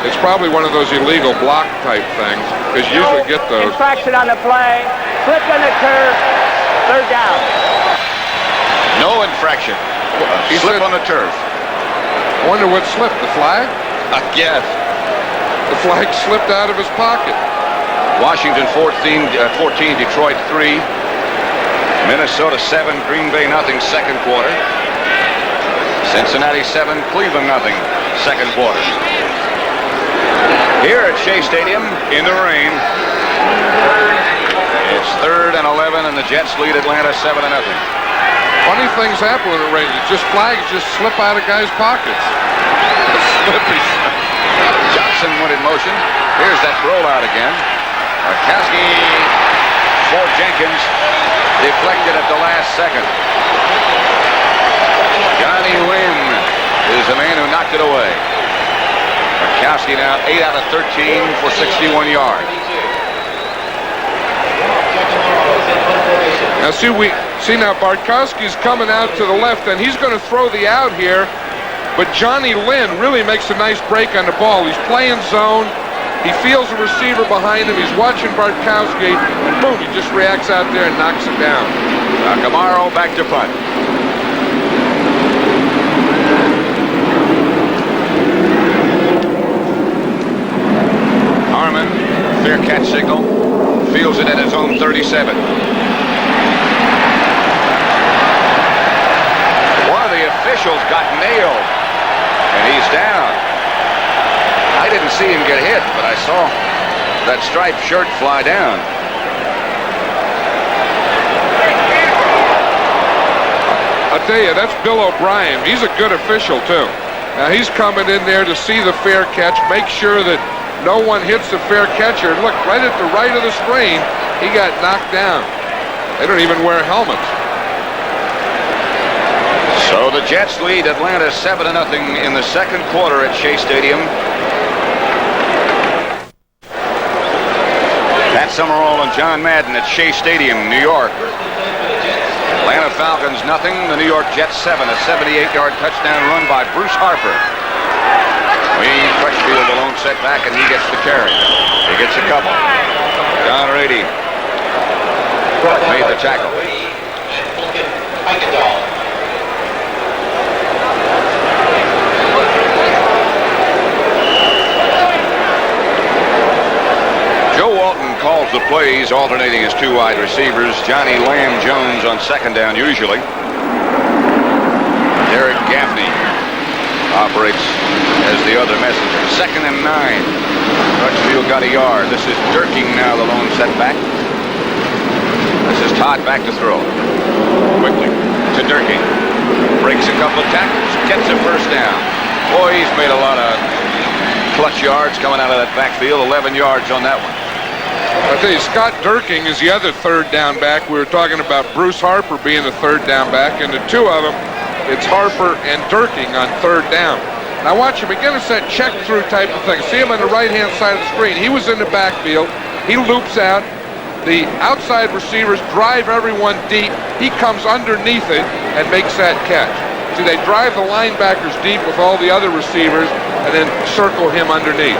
it's probably one of those illegal block type things, because you usually get those. Infraction on the play, slipped on the turf, 3rd down. No infraction. He Slip said, on the turf. I wonder what slipped, the flag? I guess. The flag slipped out of his pocket. Washington 14, Detroit 3. Minnesota 7, Green Bay nothing, second quarter. Cincinnati 7, Cleveland nothing, second quarter. Here at Shea Stadium in the rain. It's 3rd and 11, and the Jets lead Atlanta 7-0. Funny things happen when it rains. Flags just slip out of guys' pockets. Slippy. Johnson went in motion. Here's that rollout again. Kowski for Jenkins. Deflected at the last second. Johnny Lynn is the man who knocked it away. Kowski now 8 out of 13 for 61 yards. Now see now Bartkowski's coming out to the left, and he's going to throw the out here, but Johnny Lynn really makes a nice break on the ball. He's playing zone. He feels the receiver behind him. He's watching Bartkowski, and boom, he just reacts out there and knocks it down. Camaro back to punt. Harmon, fair catch signal, fields it at his own 37. One of the officials got nailed, and he's down. I didn't see him get hit, but I saw that striped shirt fly down. I'll tell you, that's Bill O'Brien. He's a good official, too. Now, he's coming in there to see the fair catch, make sure that no one hits the fair catcher. Look, right at the right of the screen, he got knocked down. They don't even wear helmets. So the Jets lead Atlanta 7-0 in the second quarter at Shea Stadium. Pat Summerall and John Madden at Shea Stadium, New York. Atlanta Falcons nothing. The New York Jets 7. A 78-yard touchdown run by Bruce Harper. Wayne Crutchfield, the lone setback, and he gets the carry. He gets a couple. John Rady made the tackle. Joe Walton calls the plays, alternating his two wide receivers. Johnny Lamb Jones on second down usually. Derek Gaffney operates as the other messenger. 2nd and 9. Crutchfield got a yard. This is Durking now, the lone setback. This is Todd back to throw. Quickly to Durking. Breaks a couple of tackles. Gets a first down. Boy, he's made a lot of clutch yards coming out of that backfield. 11 yards on that one. I'll tell you, Scott Durking is the other third down back. We were talking about Bruce Harper being the third down back, and the two of them, it's Harper and Durking on third down. Now watch him again. It's that check-through type of thing. See him on the right-hand side of the screen. He was in the backfield. He loops out. The outside receivers drive everyone deep. He comes underneath it and makes that catch. See, they drive the linebackers deep with all the other receivers and then circle him underneath.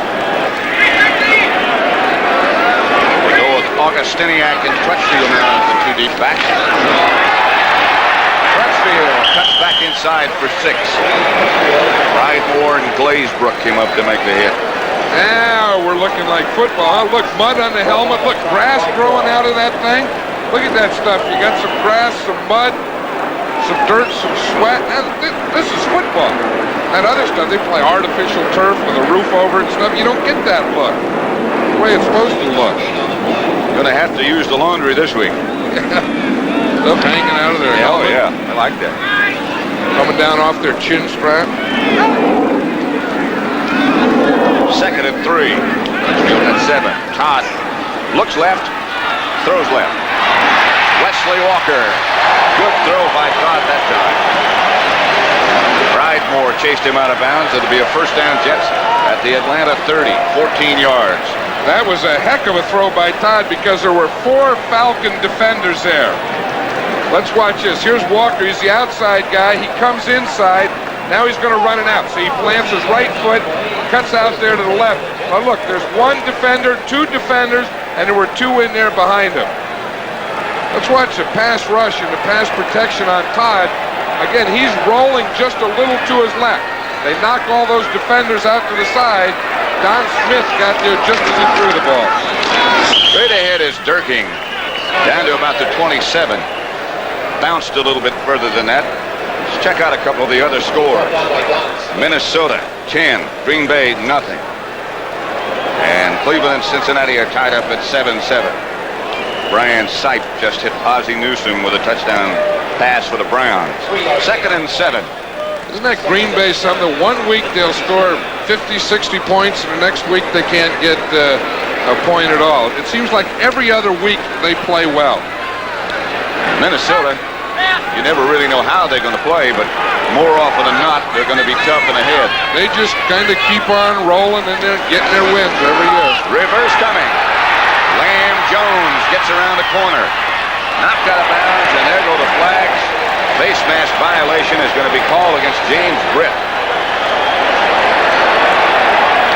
We go with Augustiniak and Crutchfield now as the two deep backs. Crutchfield cuts back inside for 6. Moore and Glazebrook came up to make the hit. Now we're looking like football. Oh, look, mud on the helmet. Look, grass growing out of that thing. Look at that stuff. You got some grass, some mud, some dirt, some sweat. Now, this is football. That other stuff, they play artificial turf with a roof over it and stuff. You don't get that look. The way it's supposed to look. Gonna have to use the laundry this week. Stuff hanging out of their helmet. Oh, yeah. I like that. Coming down off their chin strap. 2nd and 3. Crutchfield at 7. Todd looks left, throws left. Wesley Walker. Good throw by Todd that time. Moore chased him out of bounds. It'll be a first down, Jets, at the Atlanta 30. 14 yards. That was a heck of a throw by Todd because there were 4 Falcon defenders there. Let's watch this. Here's Walker. He's the outside guy. He comes inside. Now he's going to run it out. So he plants his right foot, cuts out there to the left. Now look, there's 1 defender, 2 defenders, and there were 2 in there behind him. Let's watch the pass rush and the pass protection on Todd. Again, he's rolling just a little to his left. They knock all those defenders out to the side. Don Smith got there just as he threw the ball. Straight ahead is Durking. Down to about the 27. Bounced a little bit further than that. Let's check out a couple of the other scores. Minnesota, 10. Green Bay, nothing. And Cleveland and Cincinnati are tied up at 7-7. Brian Sipe just hit Ozzie Newsome with a touchdown pass for the Browns. 2nd and 7. Isn't that Green Bay something? One week they'll score 50, 60 points, and the next week they can't get a point at all. It seems like every other week they play well. Minnesota, you never really know how they're going to play, but more often than not, they're going to be tough in the head. They just kind of keep on rolling and they're getting their wins every year. Reverse coming. Lamb Jones gets around the corner. Knocked out of bounds, and there go the flags. Face mask violation is going to be called against James Britt.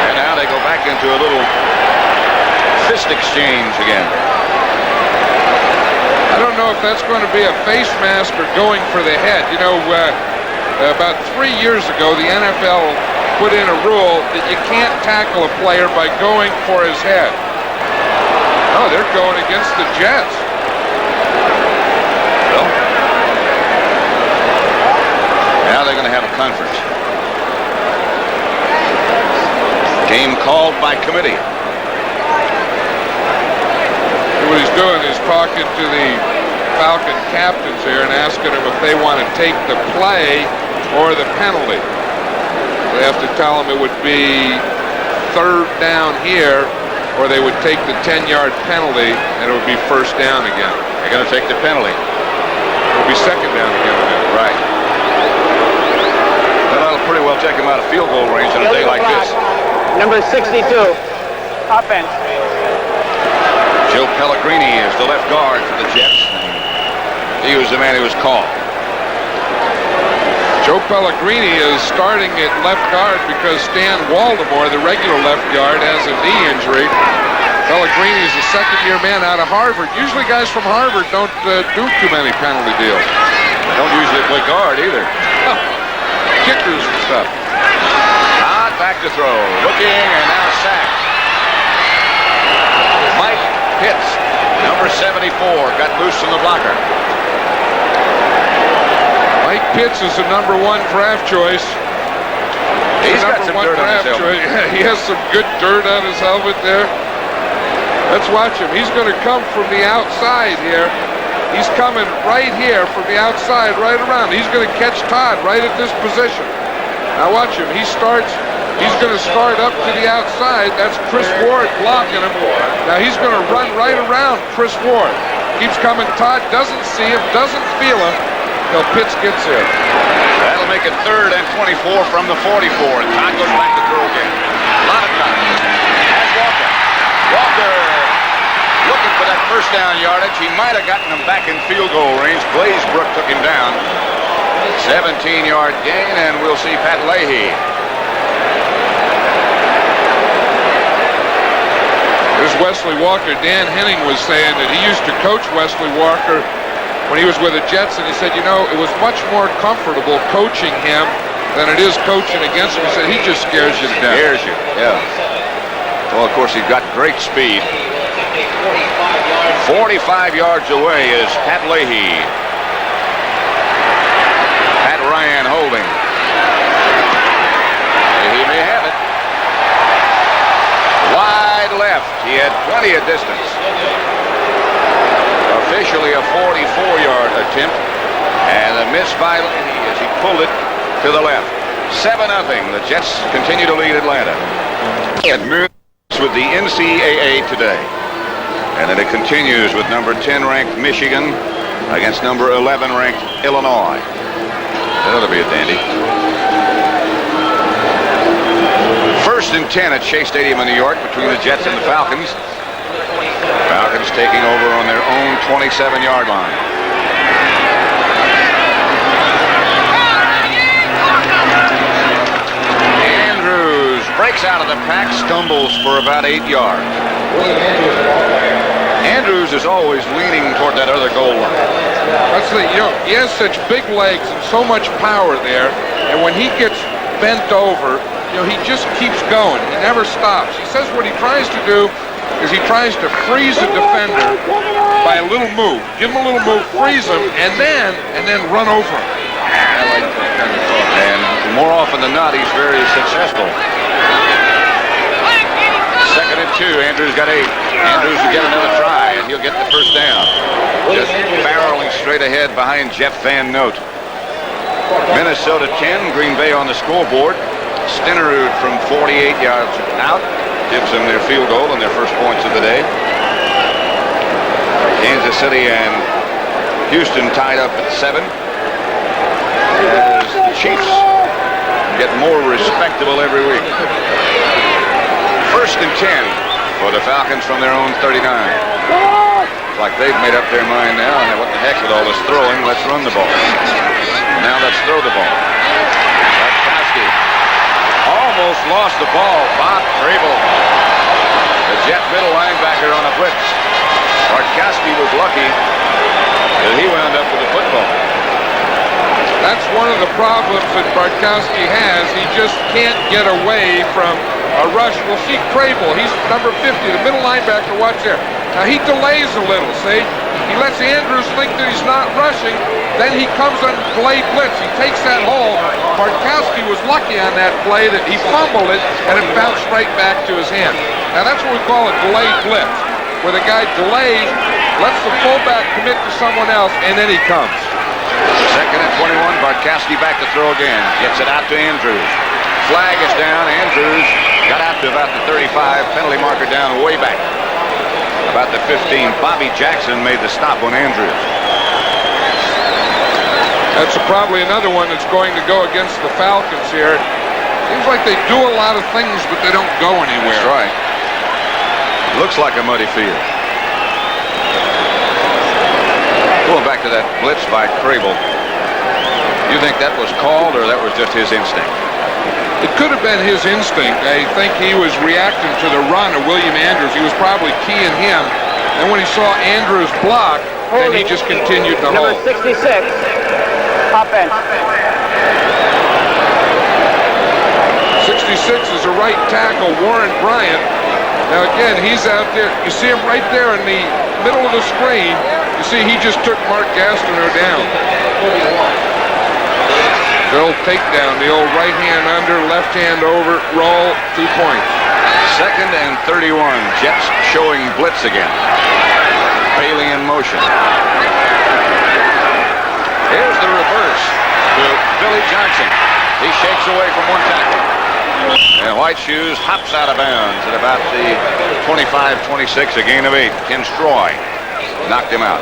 And now they go back into a little fist exchange again. I don't know if that's going to be a face mask or going for the head. You know, about 3 years ago, the NFL put in a rule that you can't tackle a player by going for his head. Oh, they're going against the Jets. Well, now they're going to have a conference. Game called by committee. What he's doing is talking to the Falcon captains here and asking them if they want to take the play or the penalty. They have to tell them it would be 3rd down here, or they would take the 10-yard penalty and it would be 1st down again. They're going to take the penalty. It would be 2nd down again. Right. That'll pretty well take them out of field goal range on a day like this. Number 62, offense. Joe Pellegrini is the left guard for the Jets. He was the man who was called. Joe Pellegrini is starting at left guard because Stan Waldemar, the regular left guard, has a knee injury. Pellegrini is a second-year man out of Harvard. Usually guys from Harvard don't do too many penalty deals. Don't usually play guard either. Kickers and stuff. Todd back to throw. Looking and now sacked. Mike Pitts, number 74, got loose from the blocker. Mike Pitts is the number 1 draft choice. He's got some dirt on his helmet. He has some good dirt on his helmet there. Let's watch him. He's going to come from the outside here. He's coming right here from the outside, right around. He's going to catch Todd right at this position. Now watch him. He's going to start up to the outside. That's Chris Ward blocking him. Now he's going to run right around Chris Ward. Keeps coming. Todd doesn't see him, doesn't feel him. Till Pitts gets there. That'll make it 3rd and 24 from the 44. Todd goes back to throw again. A lot of time. And Walker looking for that first down yardage. He might have gotten him back in field goal range. Glazebrook took him down. 17-yard gain, and we'll see Pat Leahy. There's Wesley Walker. Dan Henning was saying that he used to coach Wesley Walker when he was with the Jets, and he said, you know, it was much more comfortable coaching him than it is coaching against him. He said, he just scares you to death. Scares you, yeah. Well, of course, he's got great speed. 45 yards away is Pat Leahy. Pat Ryan holding. He may have it. Wide left. He had plenty of distance. Officially a 44-yard attempt, and a miss by Leahy as he pulled it to the left. 7-0. The Jets continue to lead Atlanta. It moves with the NCAA today, and then it continues with number 10 ranked Michigan against number 11 ranked Illinois. That ought to be a dandy. 1st and 10 at Shea Stadium in New York between the Jets and the Falcons. Falcons taking over on their own 27-yard line. Andrews breaks out of the pack, stumbles for about 8 yards. Andrews is always leaning toward that other goal line. That's the, you know, he has such big legs and so much power there, and when he gets bent over, you know, he just keeps going. He never stops. He says what he tries to do is he tries to freeze a defender by a little move. Give him a little move, freeze him, and then run over him. I like that kind of thought. And more often than not, he's very successful. 2nd and 2. Andrews got 8. Andrews will get another try, and he'll get the first down. Just barreling straight ahead behind Jeff Van Note. Minnesota 10, Green Bay on the scoreboard. Stenerud from 48 yards out gives them their field goal and their first points of the day. Kansas City and Houston tied up at 7. As the Chiefs get more respectable every week. 1st and 10 for the Falcons from their own 39. It's like they've made up their mind now. And what the heck with all this throwing? Let's run the ball. Now let's throw the ball. Bartkowski almost lost the ball. Bob Crable, the Jet middle linebacker on a blitz. Bartkowski was lucky that he wound up with the football. That's one of the problems that Bartkowski has. He just can't get away from a rush. We'll see Crable. He's number 50, the middle linebacker. Watch there. Now he delays a little, see? He lets Andrews think that he's not rushing. Then he comes on delayed blitz. He takes that hold. Bartkowski was lucky on that play that he fumbled it and it bounced right back to his hand. Now that's what we call a delayed blitz, where the guy delays, lets the fullback commit to someone else, and then he comes. 2nd and 21. Bartkowski back to throw again. Gets it out to Andrews. Flag is down. Andrews got out to about the 35. Penalty marker down way back. About the 15. Bobby Jackson made the stop on Andrews. That's probably another one that's going to go against the Falcons here. Seems like they do a lot of things, but they don't go anywhere. That's right. Looks like a muddy field. Going back to that blitz by Crable. You think that was called, or that was just his instinct? It could have been his instinct. I think he was reacting to the run of William Andrews. He was probably keying him. And when he saw Andrews block, then he just continued to Number hold. 66, offense. 66 is a right tackle, Warren Bryant. Now again, he's out there. You see him right there in the middle of the screen. You see he just took Mark Gastineau down. The old takedown, the old right hand under, left hand over, roll, 2 points. 2nd and 31. Jets showing blitz again. Bailey in motion. Here's the reverse to Billy Johnson. He shakes away from one tackle. And White Shoes hops out of bounds at about the 25-26, a gain of 8. Ken Stroy knocked him out.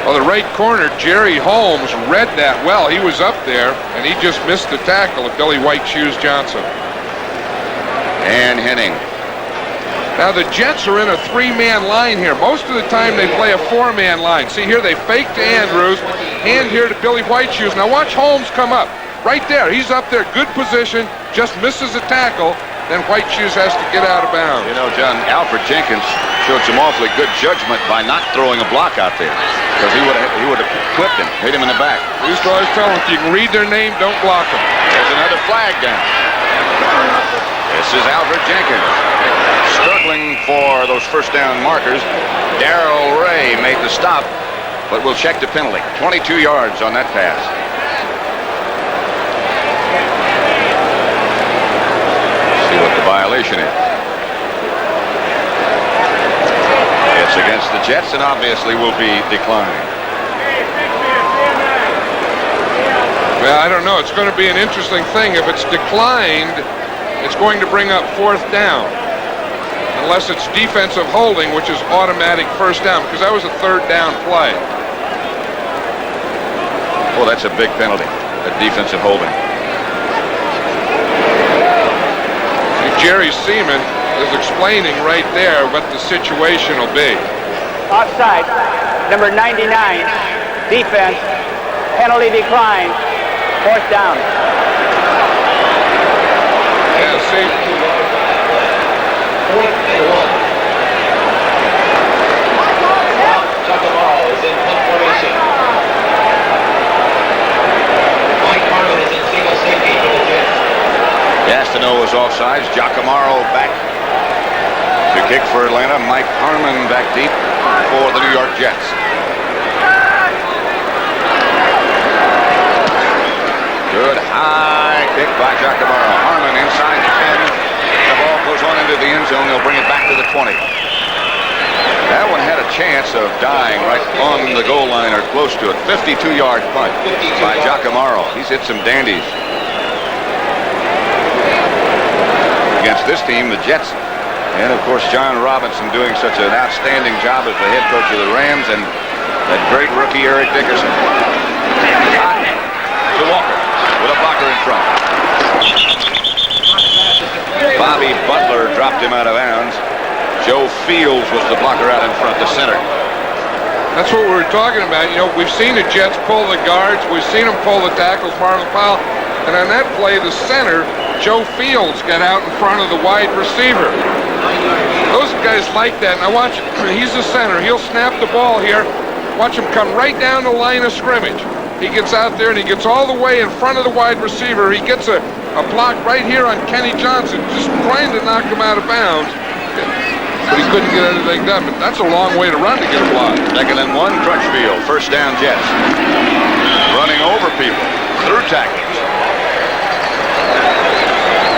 Well, the right corner, Jerry Holmes, read that well. He was up there, and he just missed the tackle of Billy White Shoes Johnson. And Henning. Now, the Jets are in a 3-man line here. Most of the time, they play a 4-man line. See here, they fake to Andrews, hand here to Billy White Shoes. Now, watch Holmes come up. Right there, he's up there, good position, just misses a tackle. Then White Shoes has to get out of bounds. You know, John, Alfred Jenkins showed some awfully good judgment by not throwing a block out there, because he would have clipped him, hit him in the back. We used to always tell them, if you can read their name, don't block them. There's another flag down. This is Alfred Jenkins struggling for those first down markers. Darrell Ray made the stop, but we'll check the penalty. 22 yards on that pass. What the violation is. It's against the Jets and obviously will be declined. Well, I don't know. It's going to be an interesting thing. If it's declined, it's going to bring up 4th down. Unless it's defensive holding, which is automatic 1st down, because that was a 3rd down play. Well, that's a big penalty, that defensive holding. Jerry Seaman is explaining right there what the situation will be. Offside, number 99, defense, penalty declined, 4th down. Yeah, see. Giacomo is in punt formation. Mike Harmon is in single safety for the Jets. Gastineau was offsides. Giacomaro back to kick for Atlanta. Mike Harmon back deep for the New York Jets. Good high kick by Giacomaro. Harmon inside the 10. The ball goes on into the end zone. They'll bring it back to the 20. That one had a chance of dying right on the goal line or close to it. 52-yard punt by Giacomaro. He's hit some dandies against this team, the Jets, and of course John Robinson doing such an outstanding job as the head coach of the Rams, and that great rookie Eric Dickerson. To Walker with a blocker in front. Bobby Butler dropped him out of bounds. Joe Fields was the blocker out in front, the center. That's what we were talking about. You know, we've seen the Jets pull the guards. We've seen them pull the tackles, Marlon Powell. And on that play, the center, Joe Fields, got out in front of the wide receiver. Those guys like that. Now watch, he's the center. He'll snap the ball here. Watch him come right down the line of scrimmage. He gets out there and he gets all the way in front of the wide receiver. He gets a block right here on Kenny Johnson, just trying to knock him out of bounds. But he couldn't get anything done. But that's a long way to run to get a block. 2nd and 1, Crutchfield. 1st down, Jets. Running over people through tackles.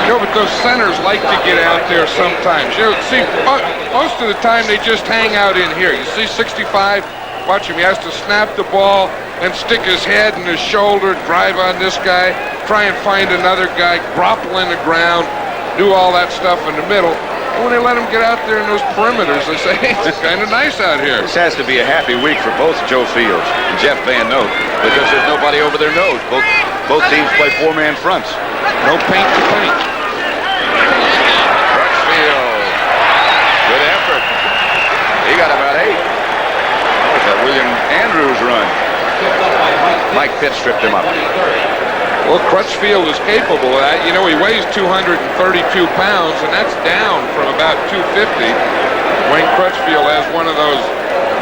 You know, but those centers like to get out there sometimes. You know, see, most of the time they just hang out in here. You see 65, watch him. He has to snap the ball and stick his head and his shoulder, drive on this guy, try and find another guy, grapple in the ground, do all that stuff in the middle. And when they let him get out there in those perimeters, they say, hey, it's kind of nice out here. This has to be a happy week for both Joe Fields and Jeff Van Note, because there's nobody over their nose. Both teams play 4-man fronts. No paint to paint. Crutchfield. Good effort. He got about 8. That was that William Andrews run. Mike Pitt stripped him up. Well, Crutchfield is capable of that. You know, he weighs 232 pounds, and that's down from about 250. Wayne Crutchfield has one of those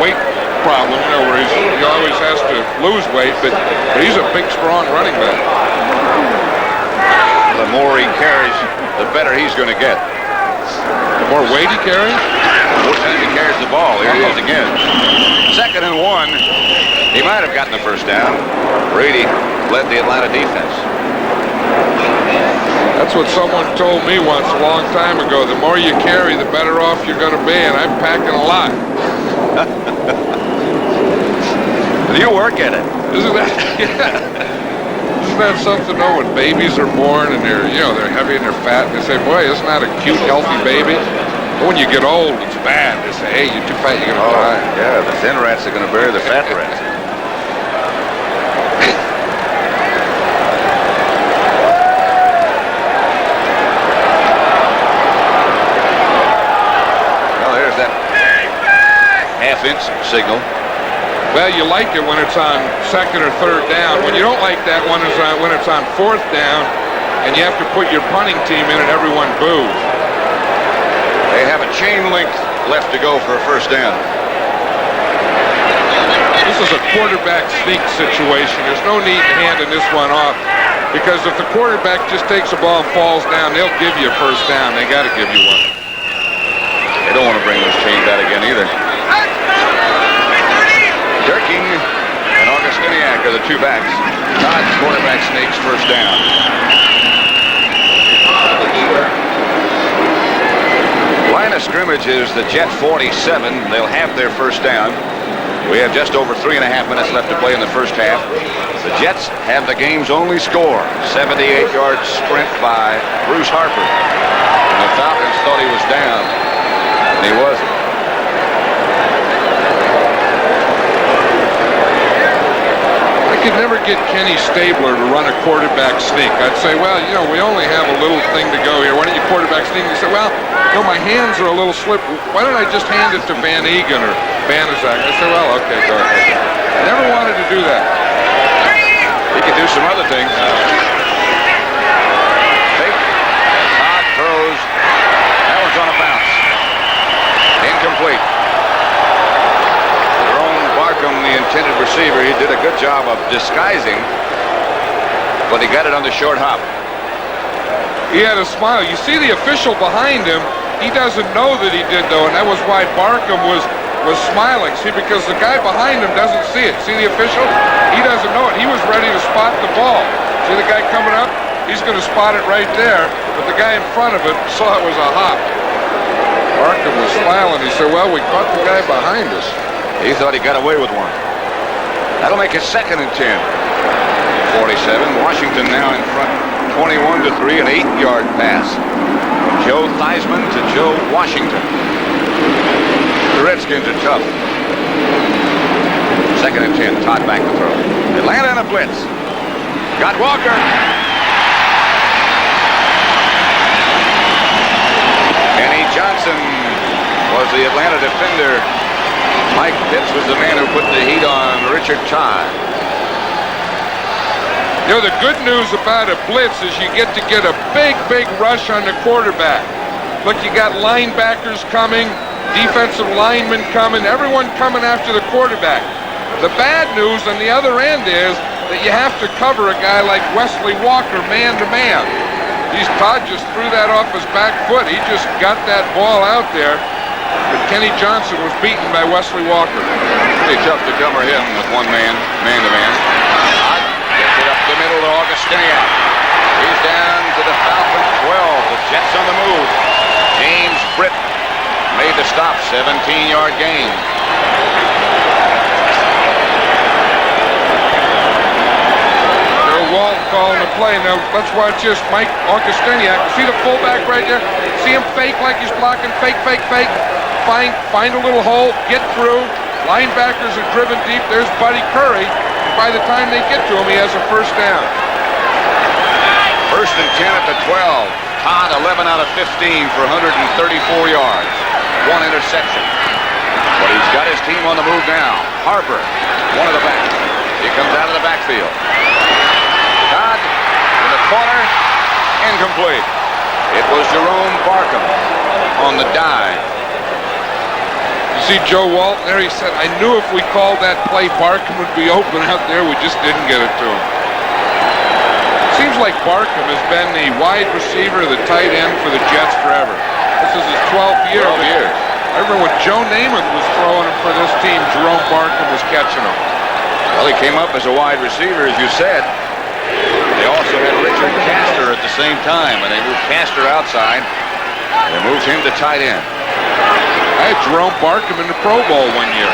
weight problems, you know, where he always has to lose weight, but he's a big, strong running back. The more he carries, the better he's going to get. The more weight he carries? The more time he carries the ball. Here he is again. 2nd and 1. He might have gotten the first down. Brady led the Atlanta defense. That's what someone told me once a long time ago. The more you carry, the better off you're going to be, and I'm packing a lot. You work at it. Isn't that, yeah. Isn't that something, though, when babies are born and they're heavy and they're fat, and they say, boy, isn't that a cute, healthy baby? But when you get old, it's bad. They say, hey, you're too fat, you're going to die. Yeah, the thin rats are going to bury the fat rats. Well, there's that half-inch signal. Well, you like it when it's on 2nd or 3rd down. When you don't like that one is when it's on 4th down, and you have to put your punting team in and everyone boos. They have a chain length left to go for a first down. This is a quarterback sneak situation. There's no need in handing this one off, because if the quarterback just takes the ball and falls down, they'll give you a first down. They got to give you one. They don't want to bring those chains out again either. Durking and Augustiniak are the two backs. Todd's quarterback sneaks first down. Line of scrimmage is the Jet 47. They'll have their first down. We have just over 3.5 minutes left to play in the first half. The Jets have the game's only score. 78-yard sprint by Bruce Harper. And the Falcons thought he was down, and he wasn't. I could never get Kenny Stabler to run a quarterback sneak. I'd say, well, you know, we only have a little thing to go here. Why don't you quarterback sneak? He said, well, you know, my hands are a little slippery. Why don't I just hand it to Van Egan or Banaszak? I said, well, okay, go ahead. I never wanted to do that. He could do some other things. Fake. Todd throws. That one's on a bounce. Incomplete. The intended receiver, he did a good job of disguising, but he got it on the short hop. He had a smile. You see the official behind him, he doesn't know that he did, though, and that was why Barkham was smiling. See, because the guy behind him doesn't see it. See the official? He doesn't know it. He was ready to spot the ball. See the guy coming up? He's going to spot it right there, but the guy in front of it saw it was a hop. Barkham was smiling. He said, well, we caught the guy behind us. He thought he got away with one. That'll make it 2nd and 10. 47. Washington now in front, 21-3, an 8-yard pass. Joe Theismann to Joe Washington. The Redskins are tough. 2nd and 10. Todd back to throw. Atlanta in a blitz. Got Walker. Kenny Johnson was the Atlanta defender. Mike Pitts was the man who put the heat on Richard Todd. You know, the good news about a blitz is you get a big rush on the quarterback. Look, you got linebackers coming, defensive linemen coming, everyone coming after the quarterback. The bad news on the other end is that you have to cover a guy like Wesley Walker man to man. Todd just threw that off his back foot. He just got that ball out there. But Kenny Johnson was beaten by Wesley Walker. Pretty tough to cover him with one man to man. Todd gets it up the middle to Augustiniak. He's down to the Falcons 12. The Jets on the move. James Britt made the stop. 17-yard gain. Walt calling the play. Now let's watch this. Mike Augustiniak. See the fullback right there? See him fake like he's blocking. Fake. Find a little hole. Get through. Linebackers are driven deep. There's Buddy Curry. By the time they get to him, he has a first down. 1st and 10 at the 12. Todd 11 out of 15 for 134 yards. One interception. But he's got his team on the move now. Harper, one of the backs. He comes out of the backfield. Todd in the corner, incomplete. It was Jerome Barkham on the dive. You see Joe Walton there? He said, I knew if we called that play, Barkham would be open out there. We just didn't get it to him. Seems like Barkham has been the wide receiver, the tight end for the Jets forever. This is his 12th year. 12 years. I remember when Joe Namath was throwing him for this team, Jerome Barkham was catching him. Well, he came up as a wide receiver, as you said. They also had Richard Castor at the same time, and they moved Castor outside. They moved him to tight end. I had Jerome Barkham in the Pro Bowl one year.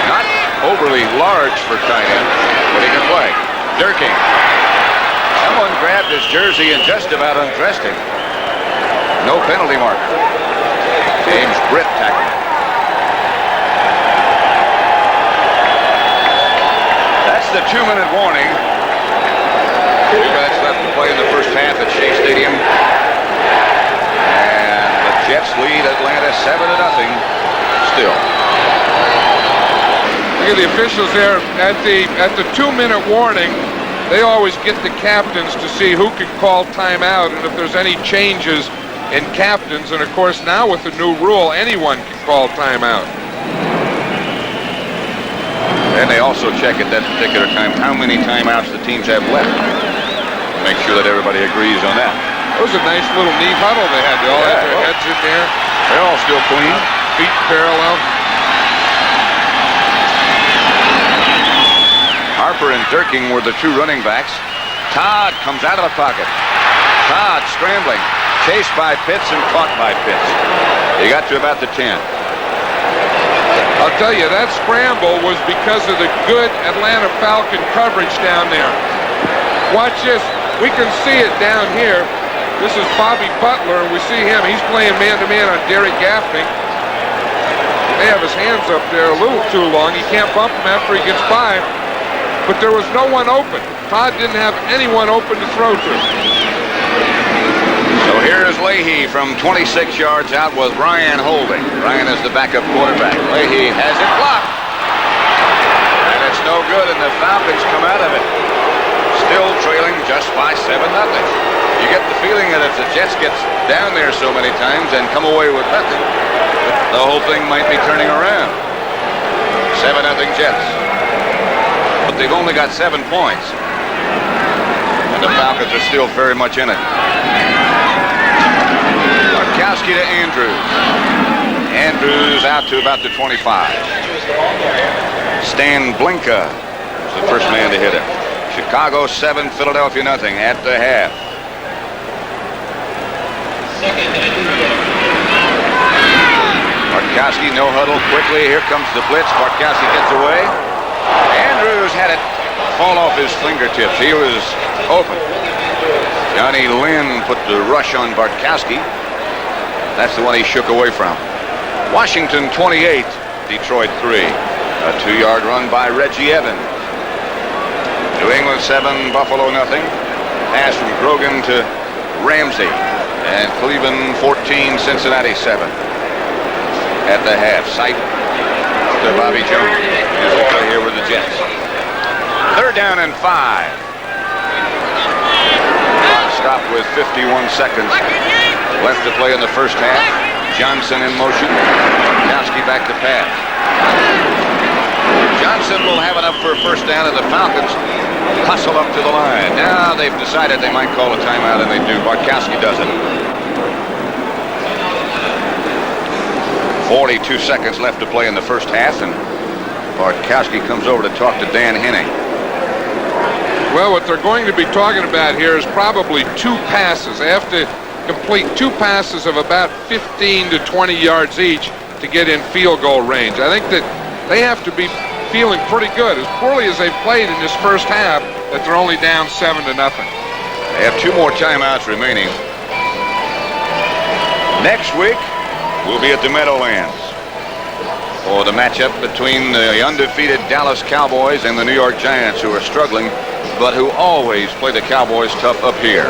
Not overly large for tight end, but he can play. Durking. Someone grabbed his jersey and just about undressed him. No penalty mark. James Britt tackled him. That's the 2-minute warning. 2 minutes left to play in the first half at Shea Stadium. And the Jets lead Atlanta 7-0 still. Look at the officials there at the 2-minute warning. They always get the captains to see who can call timeout and if there's any changes in captains. And of course now with the new rule, anyone can call timeout. And they also check at that particular time how many timeouts the teams have left. Make sure that everybody agrees on that. It was a nice little neat huddle they had. They all had their heads in there. They're all still clean. Feet parallel. Harper and Durking were the 2 running backs. Todd comes out of the pocket. Todd scrambling. Chased by Pitts and caught by Pitts. He got to about the 10. I'll tell you, that scramble was because of the good Atlanta Falcon coverage down there. Watch this. We can see it down here. This is Bobby Butler. We see him. He's playing man-to-man on Derek Gaffney. They have his hands up there a little too long. He can't bump him after he gets by. But there was no one open. Todd didn't have anyone open to throw to. So here's Leahy from 26 yards out with Ryan holding. Ryan is the backup quarterback. Leahy has it blocked. And it's no good, and the Falcons come out of it. Still trailing just by 7-0. You get the feeling that if the Jets get down there so many times and come away with nothing, the whole thing might be turning around. 7-0 Jets. But they've only got 7 points. And the Falcons are still very much in it. Barkowski to Andrews. Andrews out to about the 25. Stan Blinka was the first man to hit him. Chicago 7, Philadelphia nothing at the half. Barkowski no huddle quickly. Here comes the blitz. Barkowski gets away. Andrews had it fall off his fingertips. He was open. Johnny Lynn put the rush on Barkowski. That's the one he shook away from. Washington 28, Detroit 3. A 2-yard run by Reggie Evans. New England 7, Buffalo nothing. Pass from Grogan to Ramsey. And Cleveland 14, Cincinnati 7. At the half. Sight to Bobby Jones. Here's the play here with the Jets. 3rd down and 5. Stop with 51 seconds left to play in the first half. Johnson in motion. Barkowski back to pass. Johnson will have enough for a first down, and the Falcons hustle up to the line. Now they've decided they might call a timeout, and they do. Barkowski does it. 42 seconds left to play in the first half, and Barkowski comes over to talk to Dan Henning. Well, what they're going to be talking about here is probably 2 passes. They have to complete 2 passes of about 15 to 20 yards each to get in field goal range. I think that they have to be feeling pretty good, as poorly as they've played in this first half, that they're only down 7-0. They have 2 more timeouts remaining. Next week, we'll be at the Meadowlands for the matchup between the undefeated Dallas Cowboys and the New York Giants, who are struggling, but who always play the Cowboys tough up here.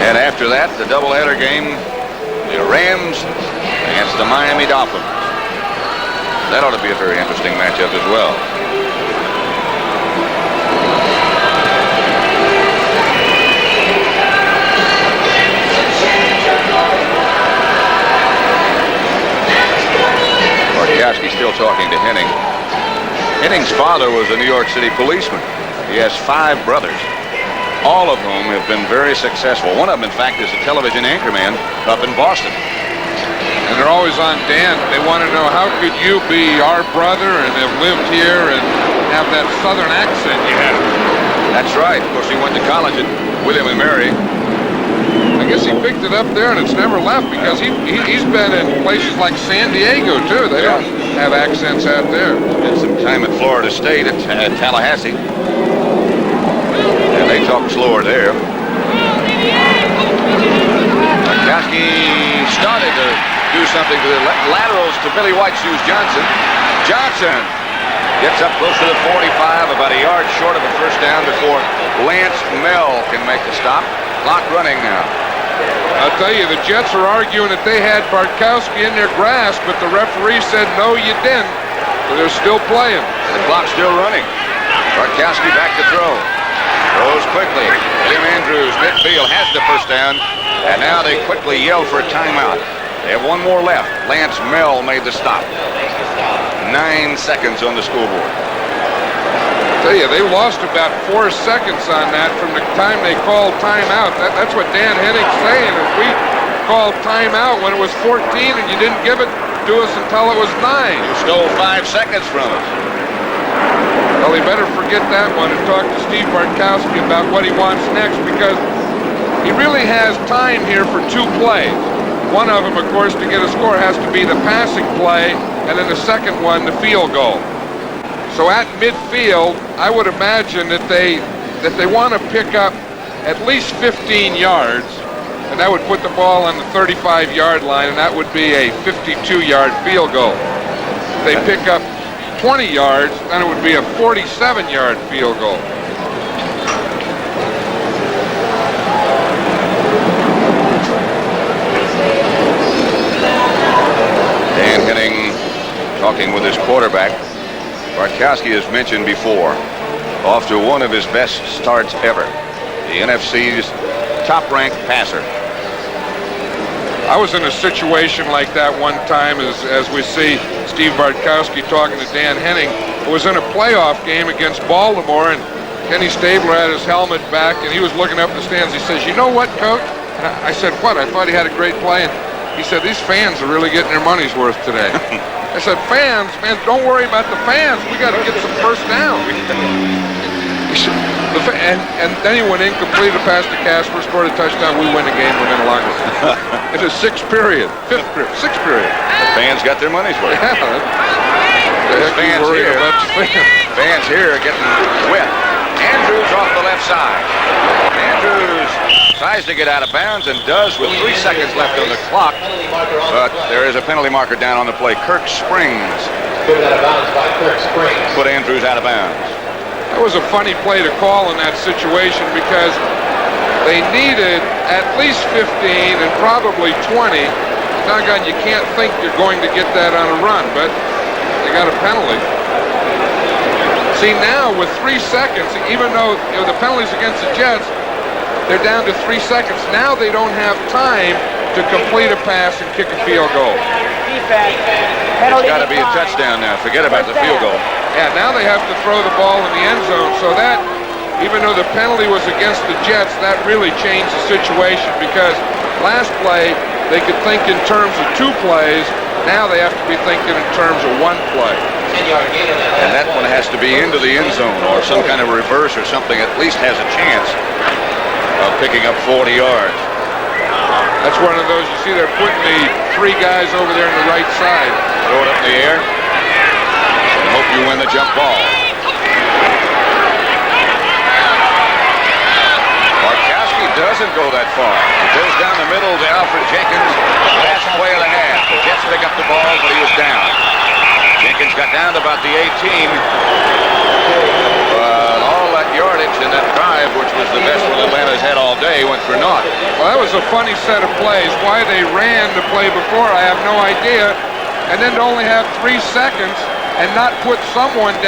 And after that, the doubleheader game, the Rams against the Miami Dolphins. That ought to be a very interesting matchup as well. Bartkowski still talking to Henning. Henning's father was a New York City policeman. He has 5 brothers, all of whom have been very successful. One of them, in fact, is a television anchorman up in Boston. And they're always on Dan. They want to know, how could you be our brother and have lived here and have that southern accent you have? That's right. Of course, he went to college at William and Mary. I guess he picked it up there and it's never left, because he's been in places like San Diego, too. They don't have accents out there. Did some time at Florida State at Tallahassee. And they talk slower there. Bartkowski started to do something to the laterals to Billy White Shoes Johnson. Johnson gets up close to the 45, about a yard short of a first down before Lance Mel can make the stop. Clock running now. I'll tell you, the Jets are arguing that they had Bartkowski in their grasp, but the referee said, no, you didn't. So they're still playing. The clock's still running. Bartkowski back to throw. Throws quickly. William Andrews, midfield, has the first down. And now they quickly yell for a timeout. They have one more left. Lance Mel made the stop. 9 seconds on the scoreboard. I tell you, they lost about 4 seconds on that from the time they called timeout. That's what Dan Henning's saying. If we called timeout when it was 14 and you didn't give it to us until it was 9. You stole 5 seconds from us. Well, he better forget that one and talk to Steve Bartkowski about what he wants next, because he really has time here for 2 plays. One of them, of course, to get a score has to be the passing play, and then the second one, the field goal. So at midfield, I would imagine that they want to pick up at least 15 yards, and that would put the ball on the 35-yard line, and that would be a 52-yard field goal. If they pick up 20 yards, then it would be a 47-yard field goal. Dan Henning talking with his quarterback. Bartkowski, has mentioned before, off to one of his best starts ever. The NFC's top-ranked passer. I was in a situation like that one time, as we see Steve Bartkowski talking to Dan Henning. It was in a playoff game against Baltimore, and Kenny Stabler had his helmet back, and he was looking up the stands. He says, "You know what, Coach?" And I said, "What?" I thought he had a great play, and he said, "These fans are really getting their money's worth today." I said, "Fans, man, don't worry about the fans. We got to get some first down." And then he went in, completed a pass to Casper, scored a touchdown. We win the game. We're in the locker room. It's a 6th period, 5th period, 6th period. The fans got their money's worth. Yeah. Fans here are getting wet. Andrews off the left side. Andrews tries to get out of bounds and does with 3 seconds left on the clock. But there is a penalty marker down on the play. Kirk Springs. Put out of bounds by Kirk Springs. Put Andrews out of bounds. That was a funny play to call in that situation, because they needed at least 15 and probably 20. Doggone, you can't think you're going to get that on a run, but they got a penalty. See, now with 3 seconds, even though the penalties against the Jets, they're down to 3 seconds. Now they don't have time to complete a pass and kick a field goal. It's got to be a touchdown now. Forget about the field goal. Yeah, now they have to throw the ball in the end zone. So that, even though the penalty was against the Jets, that really changed the situation, because last play they could think in terms of 2 plays. Now they have to be thinking in terms of 1 play. And that one has to be into the end zone, or some kind of reverse or something, at least has a chance of picking up 40 yards. That's one of those, you see they're putting the 3 guys over there on the right side. Throw it up in the air and hope you win the jump ball. Bartkowski doesn't go that far. He goes down the middle to Alfred Jenkins. Last play of the half. The Jets pick up the ball, but he was down. Jenkins got down to about the 18. All that yardage in that drive, which was the best one Atlanta's had all day, went for naught. Well, that was a funny set of plays. Why they ran the play before, I have no idea. and then to only have 3 seconds and not put someone down.